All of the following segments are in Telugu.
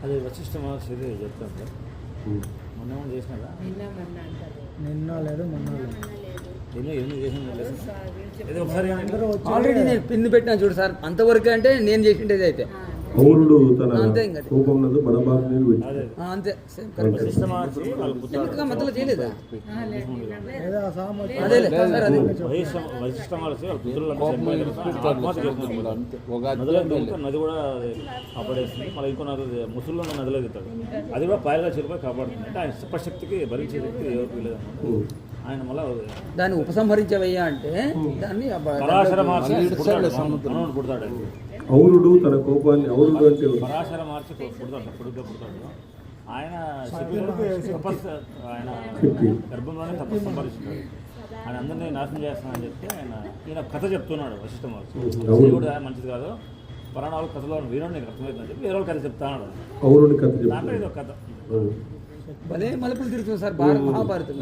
అది వశిష్ఠ మహర్షి చెప్తాను సార్. మొన్న ఏమో చేసినారా? నిన్న లేదు మొన్న ఆల్రెడీ నేను పిన్ను పెట్టినా చూడు సార్, అంతవరకు అంటే నేను చేసిండేది అయితే పౌరుడు తన కోపంలో బలభాగ్ని అంతే మధ్యలో చేయలేదా? నది కూడా అప్పుడేస్తుంది, మళ్ళీ ఇంకో ముసుల్లో నదిలో దిగుతాడు. అది కూడా పాయలుగా చెరుపు కాపాడుతుంది. అంటే ఆయన శక్తికి భరించే శక్తి ఎవరికి లేదు. ఆయన మళ్ళీ దాన్ని ఉపసంహరించవయ్యా అంటే దాన్ని పరాశర మహర్షి పుడతాడు. ఔరుడు తన కోపాన్ని, ఔరుడు అంటే పరాశర మహర్షి పుడతాడు. ఆయన ఆయన గర్భంలోనే తపస్సు సంపాదిస్తున్నాడు. ఆయన అందరినీ నాశనం చేస్తానని చెప్తే ఈయన కథ చెప్తున్నాడు వశిష్ఠ మహర్షి. కూడా మంచిది కాదు, పరాణాలు కథలో వీరుడు నీకు అర్థమవుతుందని చెప్పి వేరే కథ చెప్తాడు. దాంట్లో ఇది ఒక కథ. భలే మలుపులు తిరుగుతుంది సార్ మహాభారతం.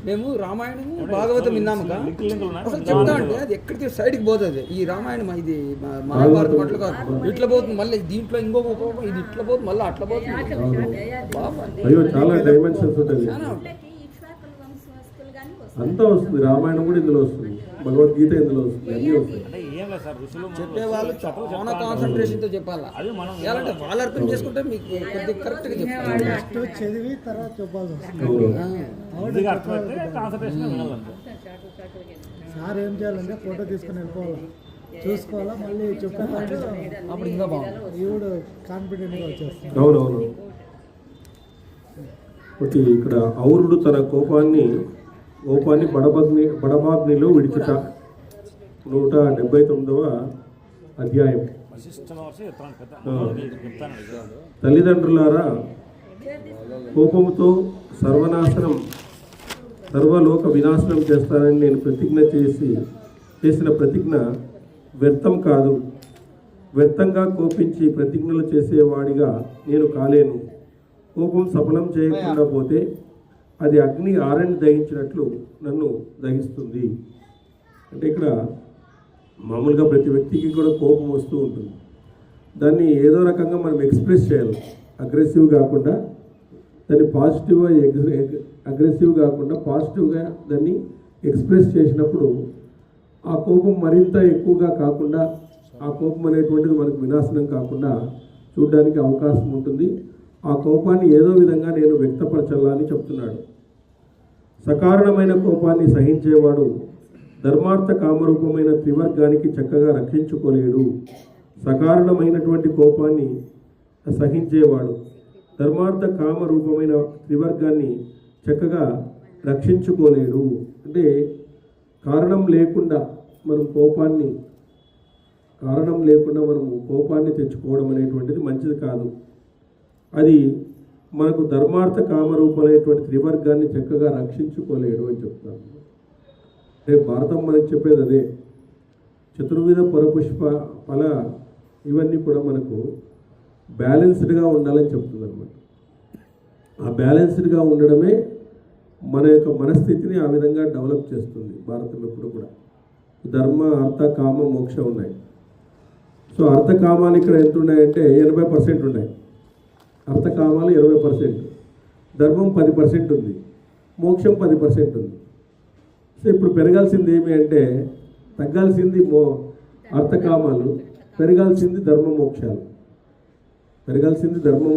మేము రామాయణము భాగవతం విన్నాము అసలు చెప్తా అంటే అది ఎక్కడికి సైడ్కి పోతుంది. ఈ రామాయణం ఇది మహాభారతం అట్లా కాదు, ఇట్లా పోతుంది, మళ్ళీ దీంట్లో ఇంకో ఇది ఇట్లా పోతుంది, మళ్ళీ అట్లా పోతుంది. అంతా వస్తుంది. రామాయణం కూడా ఇందులో వస్తుంది, భగవద్గీత ఇందులో వస్తుంది, అన్నీ వస్తాయి. చెప్పేవాళ్ళు చాలా కాన్సన్ట్రేషన్తో చెప్పాలి. ఎలాంటి వాళ్ళు అర్థం చేసుకుంటే మీకు కొద్దిగా కరెక్ట్గా చెప్పాలి. చదివి తర్వాత చెప్పాల్సి వస్తుంది. సార్ ఏం చేయాలంటే ఫోటో తీసుకుని వెళ్ళిపోవాలి, చూసుకోవాలా, మళ్ళీ చెప్పాలంటే అప్పుడు ఇంకా బాగుంది. ఈవిడ కాన్ఫిడెంట్గా వచ్చేస్తుంది. అవునవును. ఇక్కడ ఔరుడు తన కోపాన్ని బడబాగ్నిలో విడిచుట 179వ అధ్యాయం. తల్లిదండ్రులారా, కోపంతో సర్వలోక వినాశనం చేస్తానని నేను చేసిన ప్రతిజ్ఞ వ్యర్థం కాదు. వ్యర్థంగా కోపించి ప్రతిజ్ఞలు చేసేవాడిగా నేను కాలేను. కోపం సఫలం చేయకుండా పోతే అది అగ్ని ఆరని దహించినట్లు నన్ను దహిస్తుంది. అంటే ఇక్కడ మామూలుగా ప్రతి వ్యక్తికి కూడా కోపం వస్తూ ఉంటుంది. దాన్ని ఏదో రకంగా మనం ఎక్స్ప్రెస్ చేయాలి. అగ్రెసివ్ కాకుండా దాన్ని అగ్రెసివ్ కాకుండా పాజిటివ్గా దాన్ని ఎక్స్ప్రెస్ చేసినప్పుడు ఆ కోపం మరింత ఎక్కువగా కాకుండా, ఆ కోపం అనేటువంటిది మనకు వినాశనం కాకుండా చూడడానికి అవకాశం ఉంటుంది. ఆ కోపాన్ని ఏదో విధంగా నేను వ్యక్తపరచాలని చెప్తున్నాడు. సకారణమైన కోపాన్ని సహించేవాడు ధర్మార్థ కామరూపమైన త్రివర్గానికి చక్కగా రక్షించుకోలేడు. సకారణమైనటువంటి కోపాన్ని సహించేవాడు ధర్మార్థ కామరూపమైన త్రివర్గాన్ని చక్కగా రక్షించుకోలేడు. అంటే కారణం లేకుండా మనము కోపాన్ని తెచ్చుకోవడం అనేటువంటిది మంచిది కాదు. అది మనకు ధర్మార్థ కామరూపమైనటువంటి త్రివర్గాన్ని చక్కగా రక్షించుకోలేడు అని చెప్తాను. భారతం మనకు చెప్పేది అదే. చతుర్విధ పరపుష్ప ఫల ఇవన్నీ కూడా మనకు బ్యాలెన్స్డ్గా ఉండాలని చెప్తుంది అన్నమాట. ఆ బ్యాలెన్స్డ్గా ఉండడమే మన యొక్క మనస్థితిని ఆ విధంగా డెవలప్ చేస్తుంది భారతం ఎప్పుడు కూడా. ధర్మ, అర్థ, కామ, మోక్ష ఉన్నాయి. సో అర్థకామాలు ఇక్కడ ఎంత ఉన్నాయంటే 80% ఉన్నాయి. అర్థకామాలు 20%, ధర్మం 10% ఉంది, మోక్షం 10% ఉంది. సో ఇప్పుడు పెరగాల్సింది ఏమి అంటే, తగ్గాల్సింది అర్థకామాలు, పెరగాల్సింది ధర్మ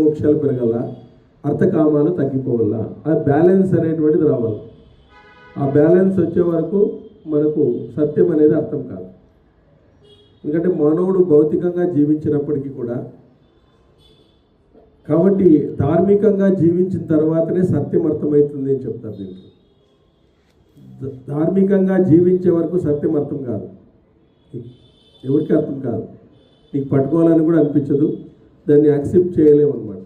మోక్షాలు పెరగాల, అర్థకామాలు తగ్గిపోవాల. ఆ బ్యాలెన్స్ అనేటువంటిది రావాలి. ఆ బ్యాలెన్స్ వచ్చే వరకు మనకు సత్యం అనేది అర్థం కాదు. ఎందుకంటే మానవుడు భౌతికంగా జీవించినప్పటికీ కూడా, కాబట్టి ధార్మికంగా జీవించిన తర్వాతనే సత్యం అర్థమవుతుంది అని చెప్తారు. దీంట్లో ధార్మికంగా జీవించే వరకు సత్యం అర్థం కాదు, ఎవరికి అర్థం కాదు. నీకు పట్టుకోవాలని కూడా అనిపించదు, దాన్ని యాక్సెప్ట్ చేయలేము అన్నమాట.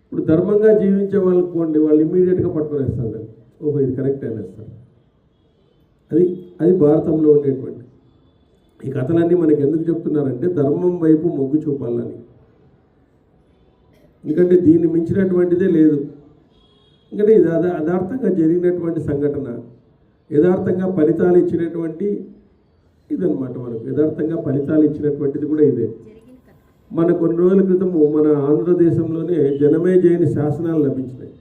ఇప్పుడు ధర్మంగా జీవించే వాళ్ళకి పోండి, వాళ్ళు ఇమ్మీడియట్గా పట్టుకొనేస్తారు దాన్ని. ఓహో ఇది కరెక్ట్ అనేస్తారు. అది భారతంలో ఉండేటువంటి ఈ కథలన్నీ మనకి ఎందుకు చెప్తున్నారంటే ధర్మం వైపు మొగ్గు చూపాలని. ఎందుకంటే దీన్ని మించినటువంటిదే లేదు. ఎందుకంటే ఇది అదార్థంగా జరిగినటువంటి సంఘటన. యథార్థంగా ఫలితాలు ఇచ్చినటువంటి ఇదన్నమాట. మనకు యథార్థంగా ఫలితాలు ఇచ్చినటువంటిది కూడా ఇదే. మన కొన్ని రోజుల క్రితము మన ఆంధ్రదేశంలోనే జనమేజయుని శాసనాలు లభించినాయి.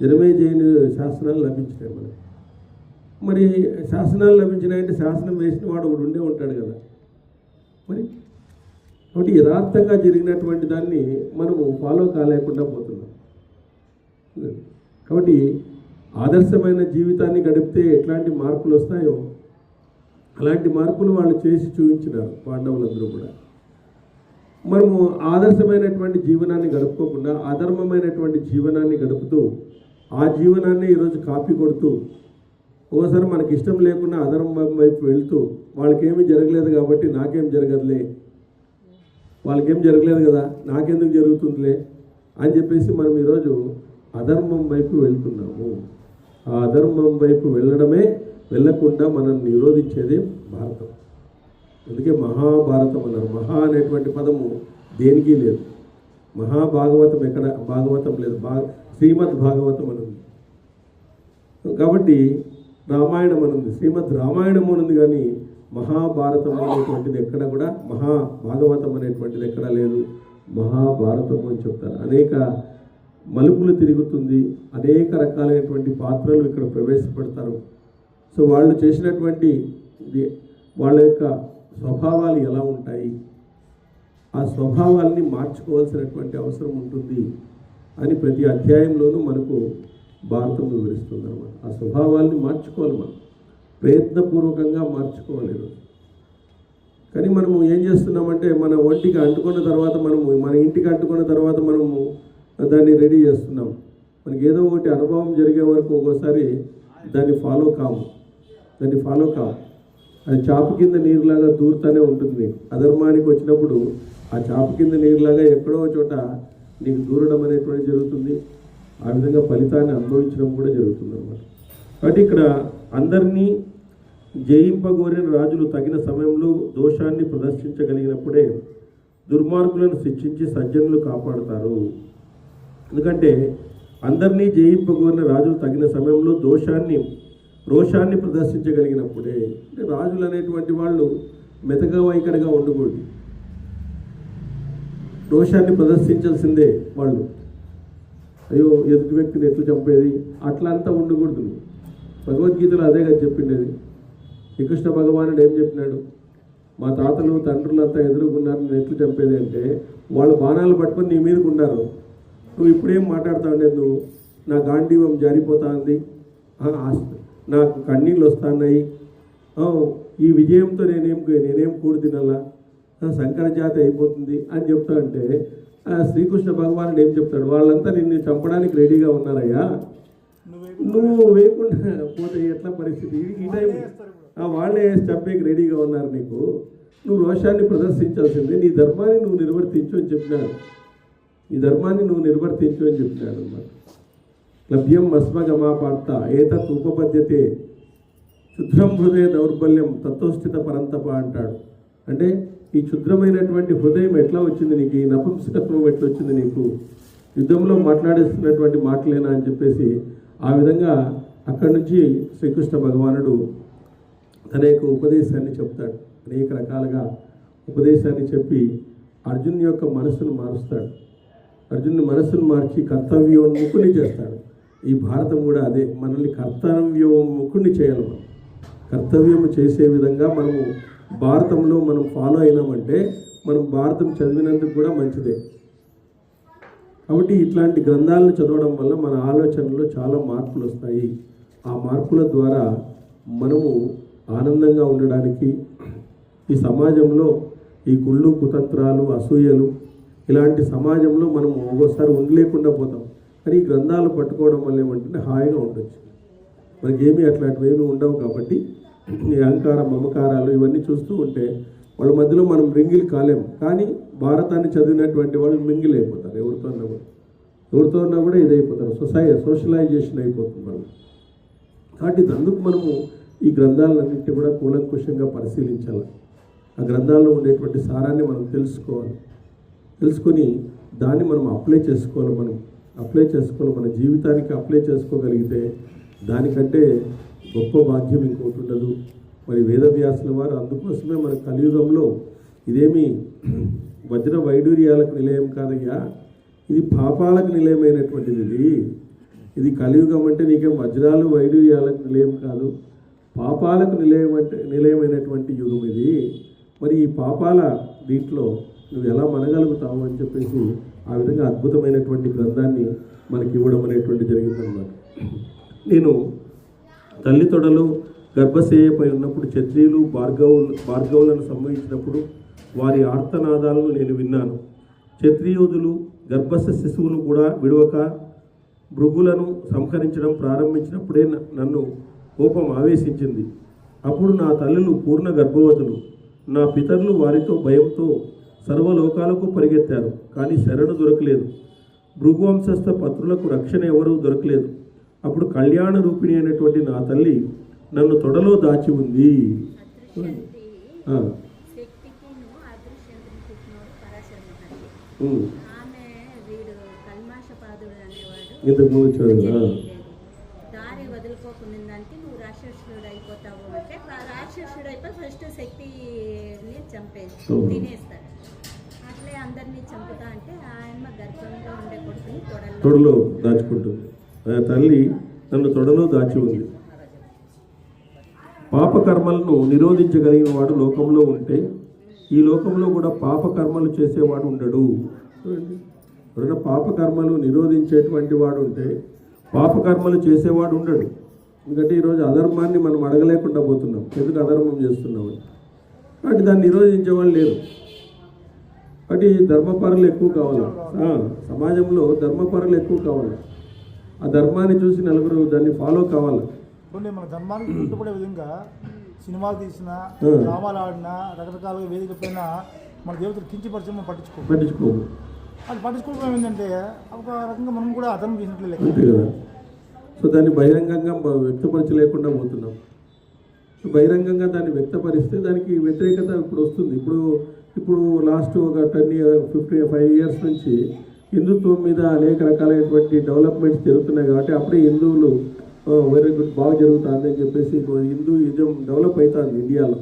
జనమేజయుని శాసనాలు లభించినాయి మనకు. మరి శాసనాలు లభించినాయంటే శాసనం వేసిన వాడు ఒకడు ఉండే ఉంటాడు కదా మరి. కాబట్టి యథార్థంగా జరిగినటువంటి దాన్ని మనము ఫాలో కాలేకుండా పోతున్నాం. కాబట్టి ఆదర్శమైన జీవితాన్ని గడిపితే ఎట్లాంటి మార్పులు వస్తాయో అలాంటి మార్పులు వాళ్ళు చేసి చూపించినారు పాండవులందరూ కూడా. మనము ఆదర్శమైనటువంటి జీవనాన్ని గడుపుకోకుండా అధర్మమైనటువంటి జీవనాన్ని గడుపుతూ ఆ జీవనాన్ని ఈరోజు కాపీ కొడుతూ ఒకసారి మనకి ఇష్టం లేకుండా అధర్మం వైపు వెళ్తూ వాళ్ళకేమీ జరగలేదు కాబట్టి నాకేం జరగదులే, వాళ్ళకేం జరగలేదు కదా నాకెందుకు జరుగుతుందిలే అని చెప్పేసి మనం ఈరోజు అధర్మం వైపు వెళ్తున్నాము. ఆ అధర్మం వైపు వెళ్ళకుండా మనం నిరోధించేది భారతం. అందుకే మహాభారతం అన్నారు. మహా అనేటువంటి పదము దేనికి లేదు. మహాభాగవతం ఎక్కడ భాగవతం లేదు, శ్రీమద్ భాగవతం అని ఉంది. కాబట్టి రామాయణం అని ఉంది, శ్రీమద్ రామాయణం అని ఉంది. కానీ మహాభారతం అనేటువంటిది ఎక్కడ కూడా, మహాభాగవతం అనేటువంటిది ఎక్కడా లేదు. మహాభారతం అని చెప్తారు. అనేక మలుపులు తిరుగుతుంది, అనేక రకాలైనటువంటి పాత్రలు ఇక్కడ ప్రవేశపెడతారు. సో వాళ్ళు చేసినటువంటి వాళ్ళ యొక్క స్వభావాలు ఎలా ఉంటాయి, ఆ స్వభావాల్ని మార్చుకోవాల్సినటువంటి అవసరం ఉంటుంది అని ప్రతి అధ్యాయంలోనూ మనకు భారతం వివరిస్తుంది అన్నమాట. ఆ స్వభావాల్ని మార్చుకోవాలి, మనం ప్రయత్నపూర్వకంగా మార్చుకోవాలి. కానీ మనము ఏం చేస్తున్నామంటే మన ఒంటికి అంటుకున్న తర్వాత మన ఇంటికి అంటుకున్న తర్వాత మనము దాన్ని రెడీ చేస్తున్నాం. మనకి ఏదో ఒకటి అనుభవం జరిగే వరకు ఒక్కోసారి దాన్ని ఫాలో కాము. అది చాపు కింద నీరులాగా దూరుతూనే ఉంటుంది. అధర్మానికి వచ్చినప్పుడు ఆ చాపు కింద నీరులాగా ఎక్కడో చోట నీకు దూరడం అనేటువంటి జరుగుతుంది. ఆ విధంగా ఫలితాన్ని అనుభవించడం కూడా జరుగుతుంది అన్నమాట. కాబట్టి ఇక్కడ అందరినీ జయింపగోరిన రాజులు తగిన సమయంలో దోషాన్ని ప్రదర్శించగలిగినప్పుడే దుర్మార్గులను శిక్షించి సజ్జనులు కాపాడుతారు. ఎందుకంటే అందరినీ జయింపగోరిన రాజులు తగిన సమయంలో రోషాన్ని ప్రదర్శించగలిగినప్పుడే. అంటే రాజులు అనేటువంటి వాళ్ళు మెతగా వైఖరిగా ఉండకూడదు, రోషాన్ని ప్రదర్శించాల్సిందే. వాళ్ళు అయ్యో ఎదుటి వ్యక్తిని ఎట్లా చంపేది అట్లా అంతా ఉండకూడదు. భగవద్గీతలో అదే కదా చెప్పిండేది. శ్రీకృష్ణ భగవానుడు ఏం చెప్పినాడు, మా తాతలు తండ్రులు అంతా ఎదురుకున్నారు, నేను ఎట్లా చంపేది అంటే వాళ్ళు బాణాలు పట్టుకొని నీ మీదకు ఉన్నారు. నువ్వు ఇప్పుడేం మాట్లాడుతూ ఉండేది, నువ్వు నా గాంధీవం జారిపోతా ఉంది, నాకు కన్నీళ్ళు వస్తున్నాయి, ఈ విజయంతో నేనేం కూడి తినాలా, శంకర జాతి అయిపోతుంది అని చెప్తా అంటే శ్రీకృష్ణ భగవానుడు ఏం చెప్తాడు, వాళ్ళంతా నిన్ను చంపడానికి రెడీగా ఉన్నారయ్యా, నువ్వు వేయకుండా పోతే ఎట్లా పరిస్థితి, ఈ టైం వాళ్ళే చంపేకి రెడీగా ఉన్నారు, నువ్వు రోషాన్ని ప్రదర్శించాల్సిందే, నీ ధర్మాన్ని నువ్వు నిర్వర్తించు అని చెప్పినాడు. అన్నమాట. లభ్యం అస్మగమాపార్త ఏతత్ ఉపపద్యతే క్షుద్రం హృదయ దౌర్బల్యం తత్వస్థిత పరంతప అంటాడు. అంటే ఈ క్షుద్రమైనటువంటి హృదయం ఎట్లా వచ్చింది నీకు, ఈ నపుంసకత్వం ఎట్లా వచ్చింది నీకు, యుద్ధంలో మాట్లాడేస్తున్నటువంటి మాటలేనా అని చెప్పేసి ఆ విధంగా అక్కడి నుంచి శ్రీకృష్ణ భగవానుడు తన యొక్క ఉపదేశాన్ని చెప్తాడు. అనేక రకాలుగా ఉపదేశాన్ని చెప్పి అర్జున్ యొక్క మనస్సును మారుస్తాడు. అర్జునుని మనస్సును మార్చి కర్తవ్యోన్ముఖుని చేస్తాడు. ఈ భారతం కూడా అదే, మనల్ని కర్తవ్యోన్ముఖుని చేయాలి. మనం కర్తవ్యం చేసే విధంగా మనము భారతంలో మనం ఫాలో అయినామంటే మనం భారతం చదివినందుకు కూడా మంచిదే. కాబట్టి ఇట్లాంటి గ్రంథాలను చదవడం వల్ల మన ఆలోచనలో చాలా మార్పులు వస్తాయి. ఆ మార్పుల ద్వారా మనము ఆనందంగా ఉండడానికి, ఈ సమాజంలో ఈ కుళ్ళు కుతంత్రాలు అసూయలు ఇలాంటి సమాజంలో మనం ఒక్కోసారి ఉండలేకుండా పోతాం. కానీ ఈ గ్రంథాలు పట్టుకోవడం వల్ల ఏమంటే హాయిగా ఉండొచ్చు. మనకేమీ అట్లాంటివి ఏమీ ఉండవు. కాబట్టి ఈ అహంకార మమకారాలు ఇవన్నీ చూస్తూ ఉంటే వాళ్ళ మధ్యలో మనం మింగిల్ కాలేము. కానీ భారతాన్ని చదివినటువంటి వాళ్ళు మింగిల్ అయిపోతారు. ఎవరితో ఉన్నా కూడా ఇదైపోతారు, సోషలైజేషన్ అయిపోతుంది మనం. కాబట్టి అందుకు మనము ఈ గ్రంథాలన్నింటినీ కూడా కూలంకుషంగా పరిశీలించాలి. ఆ గ్రంథాల్లో ఉండేటువంటి సారాన్ని మనం తెలుసుకొని దాన్ని మనం అప్లై చేసుకోవాలి. మన జీవితానికి అప్లై చేసుకోగలిగితే దానికంటే గొప్ప భాగ్యం ఇంకోటి ఉండదు. మరి వేదవ్యాసుల వారు అందుకోసమే మన కలియుగంలో ఇదేమి వజ్ర వైడూర్యాలకు నిలయం కాదయ్యా, ఇది పాపాలకు నిలయమైనటువంటిది. ఇది కలియుగం అంటే నీకేం వజ్రాలు వైడూర్యాలకు నిలయం కాదు, పాపాలకు నిలయమైనటువంటి యుగం ఇది. మరి ఈ పాపాల దీంట్లో నువ్వు ఎలా మనగలుగుతావు అని చెప్పేసి ఆ విధంగా అద్భుతమైనటువంటి గ్రంథాన్ని మనకి ఇవ్వడం అనేటువంటి జరిగిందన్నమాట. నేను తల్లి తొడలు గర్భశయ్యపై ఉన్నప్పుడు క్షత్రియులు భార్గవులను సంభవించినప్పుడు వారి ఆర్తనాదాలను నేను విన్నాను. క్షత్రియోధులు గర్భస్థ శిశువును కూడా విడవక భృగులను సంహరించడం ప్రారంభించినప్పుడే నన్ను కోపం ఆవేశించింది. అప్పుడు నా తల్లులు పూర్ణ గర్భవతులు. నా పితరులు వారితో భయంతో సర్వలోకాలకు పరిగెత్తారు, కానీ శరణు దొరకలేదు. భృగువంశస్థ పత్రులకు రక్షణ ఎవరూ దొరకలేదు. అప్పుడు కళ్యాణ రూపిణి అయినటువంటి నా తల్లి నన్ను తొడలో దాచి ఉంది. ఇంతకు ముందు చూడండి, దారి వదులుకోకుందంటే నువ్వు రాక్షసుడు అయిపోతావు అంటే రాక్షసుడు అయిపోయి ఫస్ట్ శక్తిని చంపేసి తినేస్తాడు. అట్లే అందరినీ చంపుతా అంటే ఆయన గర్భంలో ఉండే కొడుకుని తొడలో దాచుకుంటుంది. ఆ తల్లి నన్ను తొడలో దాచి ఉంది. పాపకర్మలను నిరోధించగలిగిన వాడు లోకంలో ఉంటే ఈ లోకంలో కూడా పాపకర్మలు చేసేవాడు ఉండడు. ఎవరైనా పాపకర్మలు నిరోధించేటువంటి వాడు ఉంటే పాపకర్మలు చేసేవాడు ఉండడు. ఎందుకంటే ఈరోజు అధర్మాన్ని మనం అడగలేకుండా పోతున్నాం, ఎందుకు అధర్మం చేస్తున్నామని. కాబట్టి దాన్ని నిరోధించేవాళ్ళు లేరు. కాబట్టి ధర్మపరులు ఎక్కువ కావాలి, సమాజంలో ధర్మపరులు ఎక్కువ కావాలి. ఆ ధర్మాన్ని చూసి నలుగురు దాన్ని ఫాలో కావాలి. కొన్ని మన ధర్మానికి గుర్తుపడే విధంగా సినిమాలు తీసినా, డ్రామాలు ఆడినా, రకరకాలుగా వేదిక పైన మన దేవతలు కించపరిచి మనం పట్టించుకోము. అది పట్టించుకోవడం ఏంటంటే ఒక రకంగా మనం కూడా అధర్మం చేసినట్లే లెక్క కదా. సో దాన్ని బహిరంగంగా వ్యక్తపరచలేకుండా పోతున్నాం. బహిరంగంగా దాన్ని వ్యక్తపరిస్తే దానికి వ్యతిరేకత ఇప్పుడు వస్తుంది. ఇప్పుడు లాస్ట్ ఒక 55 ఇయర్స్ నుంచి హిందుత్వం మీద అనేక రకాలైనటువంటి డెవలప్మెంట్స్ జరుగుతున్నాయి. కాబట్టి అప్పుడే హిందువులు వెరీ గుడ్, బాగా జరుగుతుంది అని చెప్పేసి హిందూయిజం డెవలప్ అవుతుంది ఇండియాలో.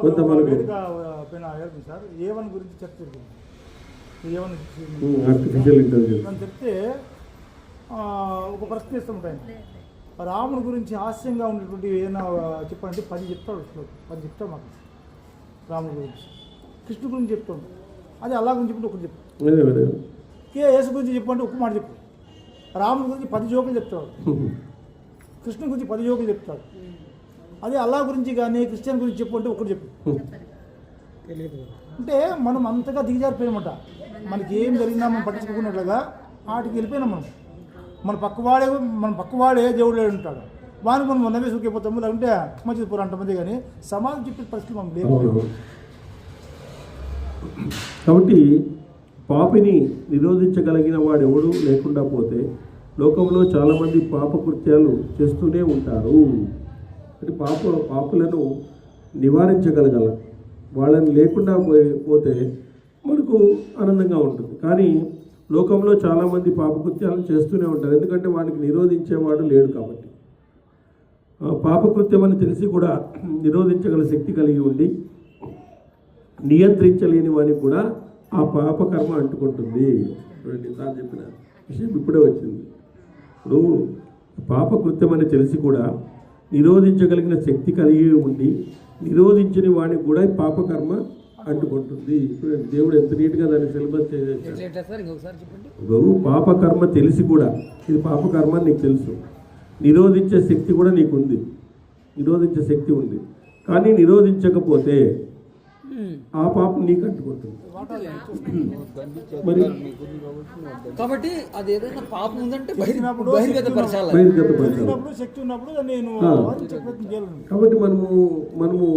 కొంతమంది ఆర్టిఫిషియల్ ఇంటెలిజెన్స్ చెప్తే ఒక ప్రశ్న ఇస్తుంటాయి. రాముడి గురించి హాస్యంగా ఉండేటువంటి ఏదైనా చెప్పండి, 10 చెప్తాడు మాకు రాముడి గురించి. కృష్ణుడి గురించి చెప్తాడు, అది అల్లా గురించి చెప్పండి ఒకటి చెప్తాడు. యేసు గురించి చెప్పండి ఒక మాట చెప్పు. రాముడి గురించి 10 జోకులు చెప్తాడు, కృష్ణుడి గురించి 10 జోకులు చెప్తాడు. అదే అల్లా గురించి కానీ క్రిస్టియన్ గురించి చెప్పు అంటే ఒకటి చెప్పు. అంటే మనం అంతగా దిగజారిపోయామట. మనకి ఏం జరిగినా మనం పట్టించుకున్నట్లుగా వాటికి వెళ్ళిపోయినాం. మన పక్కవాడే దేవుడు లేడు ఉంటాడు, వానికి మనం నవ్వే సూకిపోతాము. లేకుంటే మంచిది పూర అంటమంది, కానీ సమాజం చెప్పే పరిస్థితి మనం లేదు. కాబట్టి పాపిని నిరోధించగలిగిన వాడు ఎవడు లేకుండా పోతే లోకంలో చాలామంది పాపకృత్యాలు చేస్తూనే ఉంటారు. అంటే పాపులను నివారించగలగాల, వాళ్ళని లేకుండా పోతే మనకు ఆనందంగా ఉంటుంది. కానీ లోకంలో చాలామంది పాపకృత్యాలను చేస్తూనే ఉంటారు, ఎందుకంటే వాడికి నిరోధించేవాడు లేడు కాబట్టి. పాపకృత్యం అని తెలిసి కూడా నిరోధించగల శక్తి కలిగి ఉండి నియంత్రించలేని వానికి కూడా ఆ పాపకర్మ అంటుకుంటుంది. సార్ చెప్పిన విషయం ఇప్పుడే వచ్చింది. ఇప్పుడు పాపకృత్యం అని తెలిసి కూడా నిరోధించగలిగిన శక్తి కలిగి ఉండి నిరోధించని వానికి కూడా పాపకర్మ అంటుకుంటుంది. దేవుడు ఎంత నీట్గా దాన్ని సిలబస్ చేసేసాడు. పాపకర్మ తెలిసి కూడా ఇది పాపకర్మ నీకు తెలుసు, నిరోధించే శక్తి కూడా నీకు ఉంది, నిరోధించే శక్తి ఉంది. కానీ నిరోధించకపోతే ఆ పాపం నీకు అంటుకుంటుంది. మరి కాబట్టి అది ఏదైనా పాపం ఉందంటే కాబట్టి మనము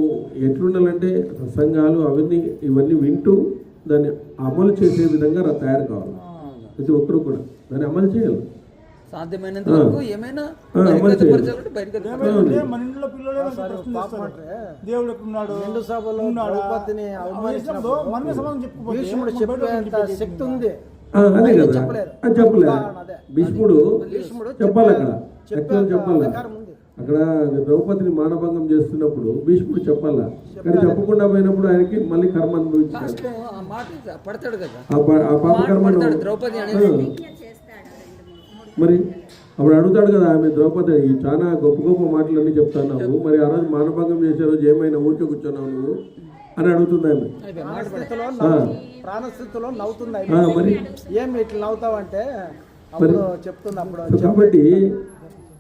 ఎట్లుండాలంటే సంఘాలు ఇవన్నీ వింటూ దాన్ని అమలు చేసే విధంగా తయారు కావాలి. ప్రతి ఒక్కరు కూడా దాన్ని అమలు చేయాలి. సాధ్యమైనంత వరకు ఏమైనా మన ఇంట్లో పిల్లలు దేవుడు ఎప్పుడున్నాడు, శక్తి ఉంది అదే కదా చెప్పలేదు. భీష్ముడు చెప్పాలి, అక్కడ చెప్పాలి. అక్కడ ద్రౌపదిని మానభంగం చేస్తున్నప్పుడు భీష్ముడు చెప్పాలా, కానీ చెప్పకుండా పోయినప్పుడు ఆయనకి మళ్ళీ కర్మ అనుభవించాడు. లాస్ట్లో ఆ మాట పడతాడు కదా, ఆ పాప కర్మను పడతాడు ద్రౌపది అనేది. చేస్తాడు 2-3 మరి అప్పుడు అడుగుతాడు కదా ఆమె ద్రౌపది, ఈ చాలా గొప్ప గొప్ప మాటలన్నీ చెప్తున్నావు, మరి ఆ రోజు మానభంగం చేసే రోజు ఏమైనా ఊరికే కూర్చున్నావు నువ్వు అని అడుగుతుంది ఆమె. ప్రాణస్థితిలో నవ్వుతుంది. మరి ఏం ఇట్లా నవ్వుతావంటే అప్పుడు చెప్తుంది. అప్పుడు కాబట్టి